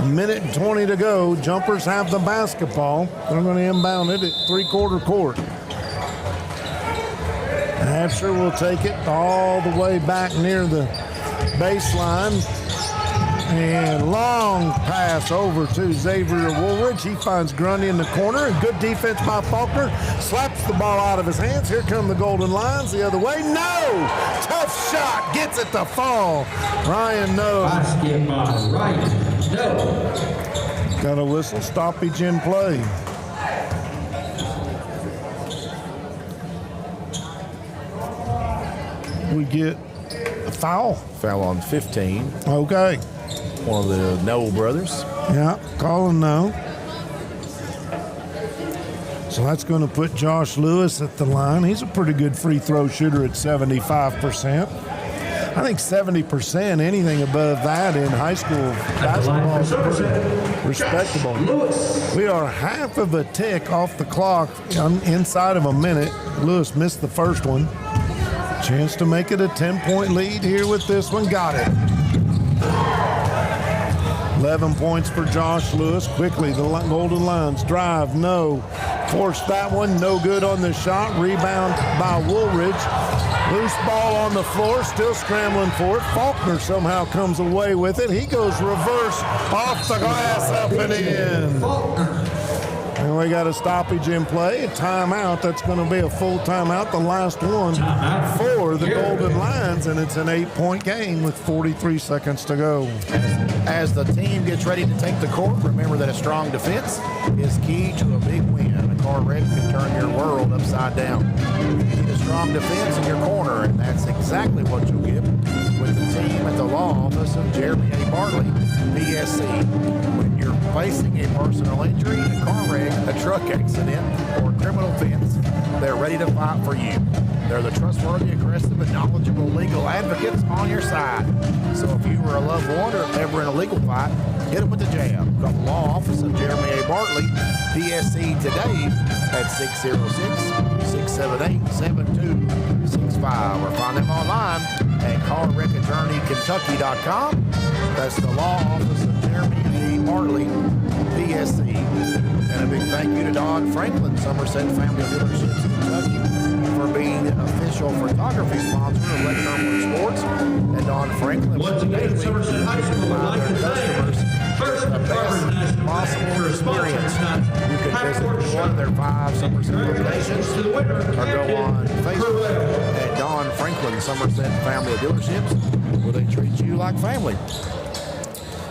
1 minute and 20 to go. Jumpers have the basketball. They're going to inbound it at 3/4 court. Absher will take it all the way back near the baseline. And long pass over to Xavier Woolridge. He finds Grundy in the corner. And good defense by Faulkner. Slaps the ball out of his hands. Here come the Golden Lions the other way. No! Tough shot. Gets it to fall. Ryan knows. Basket by Ryan. No. Got a whistle stoppage in play. We get a foul. Foul on 15. Okay. One of the Noel brothers. Yeah, calling no. So that's going to put Josh Lewis at the line. He's a pretty good free throw shooter at 75%. I think 70%, anything above that in high school basketball is pretty respectable. We are half of a tick off the clock inside of a minute. Lewis missed the first one. Chance to make it a 10-point lead here with this one. Got it. 11 points for Josh Lewis. Quickly, the Golden Lions drive. No. Forced that one. No good on the shot. Rebound by Woolridge. Loose ball on the floor. Still scrambling for it. Faulkner somehow comes away with it. He goes reverse off the glass, up and in. And we got a stoppage in play, a timeout. That's going to be a full timeout, the last one for the Golden Lions, and it's an 8-point game with 43 seconds to go. As the team gets ready to take the court, remember that a strong defense is key to a big win. A car wreck can turn your world upside down. You need a strong defense in your corner, and that's exactly what you'll get with the team at the law office of Jeremy A. Bartley, PSC. When you're facing a personal injury, a car wreck, a truck accident, or criminal offense, they're ready to fight for you. They're the trustworthy, aggressive, and knowledgeable legal advocates on your side. So if you or a loved one are ever in a legal fight, hit them with the jab. Call the law office of Jeremy A. Bartley, PSC, today at 606-678-7265, or find them online at carwreckattorneykentucky.com. That's the law office of Jeremy A. Bartley, PSC. And a big thank you to Don Franklin, Somerset Family Dealerships in Kentucky, for being the official photography sponsor of Lake Norwood Sports. And Don Franklin, once again, Somerset High School would like to thank First the best possible experience. You can visit one of their 5 Somerset locations, or go on Facebook at Don Franklin Somerset Family Dealerships, where they treat you like family.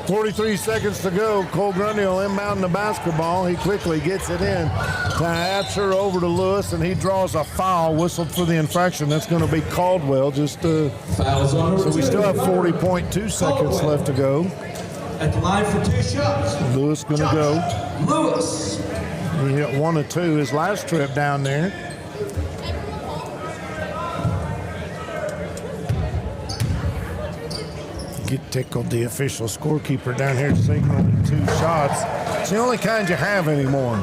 43 seconds to go. Cole Grundy will inbound the basketball. He quickly gets it in to Absher, over to Lewis, and he draws a foul, whistled for the infraction. That's going to be Caldwell. So we still have 40.2 seconds left to go. At the line for 2 shots. Lewis going to go. Lewis. He hit 1 of 2 his last trip down there. Get tickled, the official scorekeeper down here signaling 2 shots. It's the only kind you have anymore,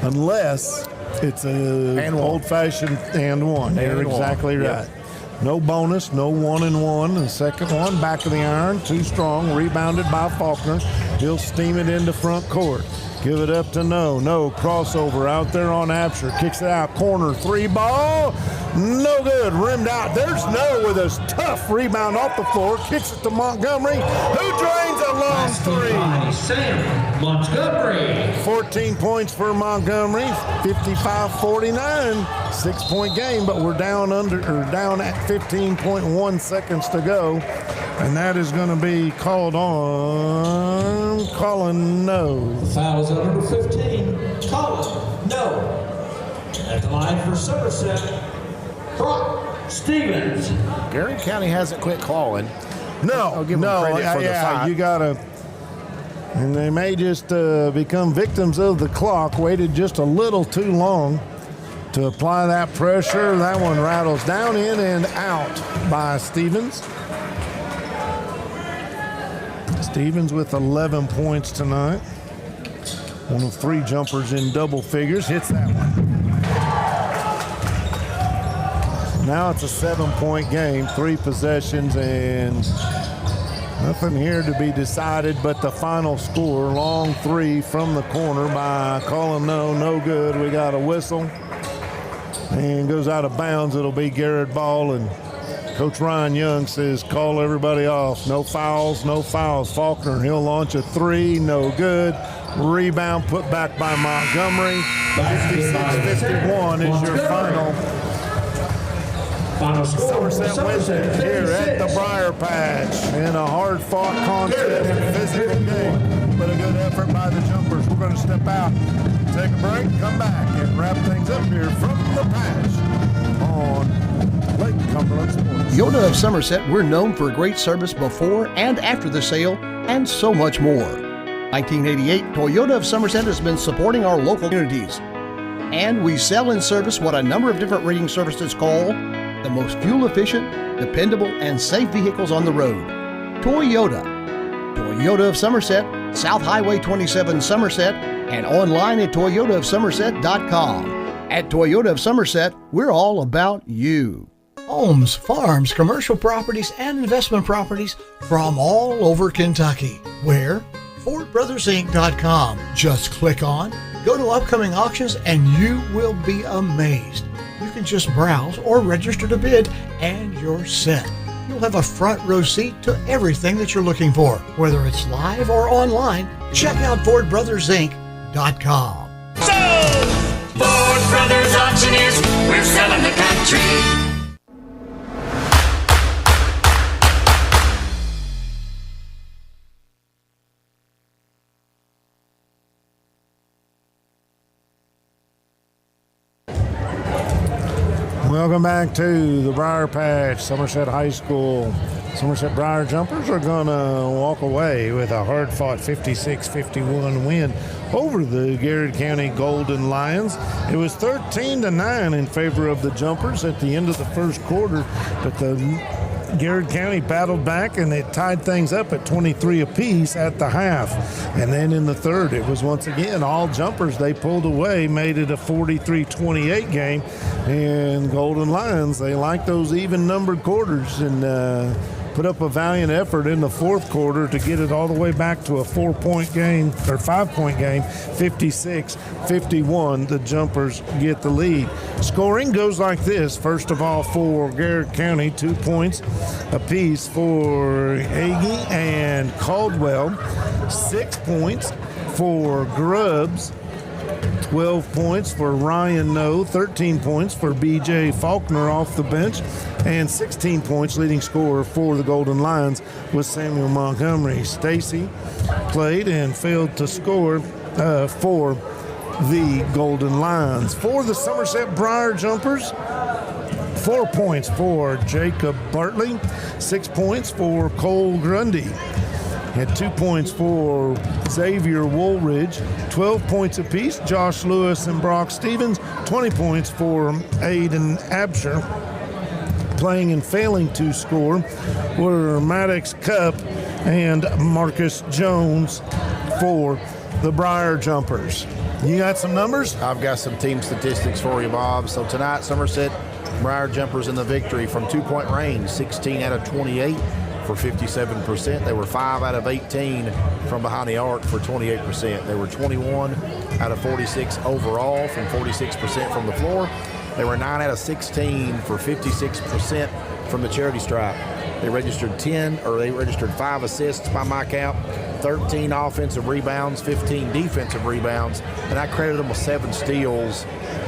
unless it's an old-fashioned and one. You're exactly right. Yeah. No bonus, no 1-and-1. The second one, back of the iron, too strong, rebounded by Faulkner. He'll steam it into front court. Give it up to No. Crossover out there on Absher. Kicks it out. Corner 3 ball. No good. Rimmed out. There's No with a tough rebound off the floor. Kicks it to Montgomery, who drains a long 3. Sam Montgomery. 14 points for Montgomery. 55-49. 6-point game, but we're down at 15.1 seconds to go. And that is going to be called on Colin No. Fouls on number 15, Colin No. At the line for Somerset, Brock Stevens. Garrard County hasn't quit calling. No, you got to. And they may just become victims of the clock. Waited just a little too long to apply that pressure. That one rattles down, in, and out by Stevens. Stevens with 11 points tonight. One of 3 jumpers in double figures. Hits that one. Now it's a 7-point game, 3 possessions, and nothing here to be decided but the final score. Long 3 from the corner by Colin No. No good. We got a whistle. And goes out of bounds. It'll be Garrard ball, and Coach Ryan Young says, call everybody off. No fouls, no fouls. Faulkner, he'll launch a 3, no good. Rebound put back by Montgomery. 56-51 is your final. Somerset wins it here at the Briar Patch in a hard-fought contest, physical game, but a good effort by the jumpers. We're going to step out, take a break, come back, and wrap things up here from the Patch on Lake Cumberland Sports. Yoda of Somerset, we're known for great service before and after the sale, and so much more. 1988, Toyota of Somerset has been supporting our local communities. And we sell and service what a number of different reading services call the most fuel-efficient, dependable, and safe vehicles on the road. Toyota. Toyota of Somerset, South Highway 27 Somerset, and online at toyotaofsomerset.com. At Toyota of Somerset, we're all about you. Homes, farms, commercial properties, and investment properties from all over Kentucky. Where? FordBrothersInc.com. Just click on, go to upcoming auctions, and you will be amazed. You can just browse or register to bid, and you're set. You'll have a front row seat to everything that you're looking for. Whether it's live or online, check out FordBrothersInc.com. Ford Brothers Auctioneers, we're selling the country. Welcome back to the Briar Patch, Somerset High School. Somerset Briar Jumpers are going to walk away with a hard-fought 56-51 win over the Garrard County Golden Lions. It was 13-9 in favor of the Jumpers at the end of the first quarter, but the Garrard County battled back and they tied things up at 23 apiece at the half. And then in the third, it was once again all Jumpers. They pulled away, made it a 43-28 game. And Golden Lions, they like those even-numbered quarters and put up a valiant effort in the fourth quarter to get it all the way back to a 4-point game, or 5-point game, 56-51. The Jumpers get the lead. Scoring goes like this. First of all, for Garrard County, 2 points apiece for Hagee and Caldwell, 6 points for Grubbs, 12 points for Ryan No, 13 points for B.J. Faulkner off the bench, and 16 points leading scorer for the Golden Lions was Samuel Montgomery. Stacy played and failed to score for the Golden Lions. For the Somerset Briar Jumpers, 4 points for Jacob Bartley, 6 points for Cole Grundy, and 2 points for Xavier Woolridge, 12 points apiece, Josh Lewis and Brock Stevens, 20 points for Aiden Absher. Playing and failing to score were Maddox Cup and Marcus Jones for the Briar Jumpers. You got some numbers? I've got some team statistics for you, Bob. So tonight, Somerset Briar Jumpers in the victory from 2-point range, 16 out of 28 for 57%. They were 5 out of 18 from behind the arc for 28%. They were 21 out of 46 overall from 46% from the floor. They were 9 out of 16 for 56% from the charity stripe. They registered 5 assists by my count, 13 offensive rebounds, 15 defensive rebounds, and I credited them with 7 steals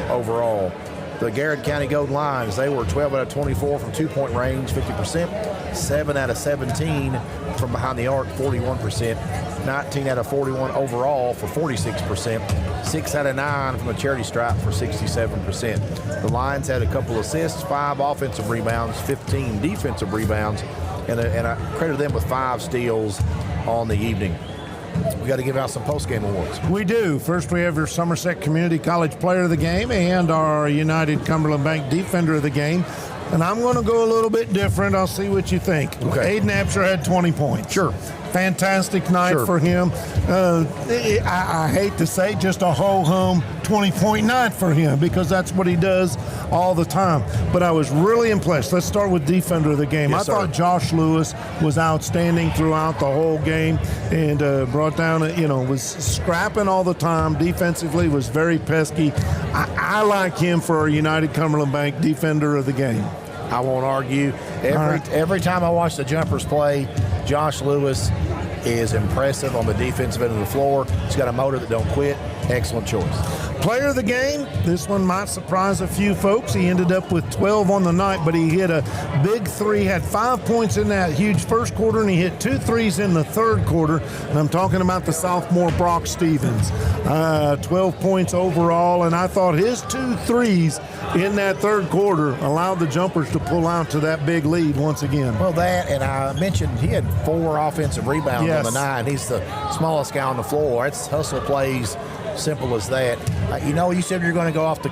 overall. The Garrard County Golden Lions, they were 12 out of 24 from 2-point range, 50%, 7 out of 17 from behind the arc, 41%, 19 out of 41 overall for 46%, 6 out of 9 from the charity stripe for 67%. The Lions had a couple assists, 5 offensive rebounds, 15 defensive rebounds, and I credited them with 5 steals on the evening. We got to give out some post-game awards. We do. First, we have your Somerset Community College Player of the Game and our United Cumberland Bank Defender of the Game. And I'm going to go a little bit different. I'll see what you think. Okay. Aiden Absher had 20 points. Sure. Fantastic night for him. I hate to say just a ho-hum 20-point night for him because that's what he does all the time. But I was really impressed. Let's start with Defender of the Game. Yes, I thought Josh Lewis was outstanding throughout the whole game and brought down, was scrapping all the time. Defensively was very pesky. I like him for our United Cumberland Bank Defender of the Game. I won't argue. Every time I watch the Jumpers play, Josh Lewis is impressive on the defensive end of the floor. He's got a motor that don't quit. Excellent choice. Player of the game, this one might surprise a few folks. He ended up with 12 on the night, but he hit a big 3, had 5 points in that huge first quarter, and he hit 2 threes in the third quarter. And I'm talking about the sophomore Brock Stevens. 12 points overall, and I thought his 2 threes in that third quarter allowed the Jumpers to pull out to that big lead once again. Well, that, and I mentioned he had 4 offensive rebounds on the night. He's the smallest guy on the floor. It's hustle plays, simple as that. You said you're going to go off the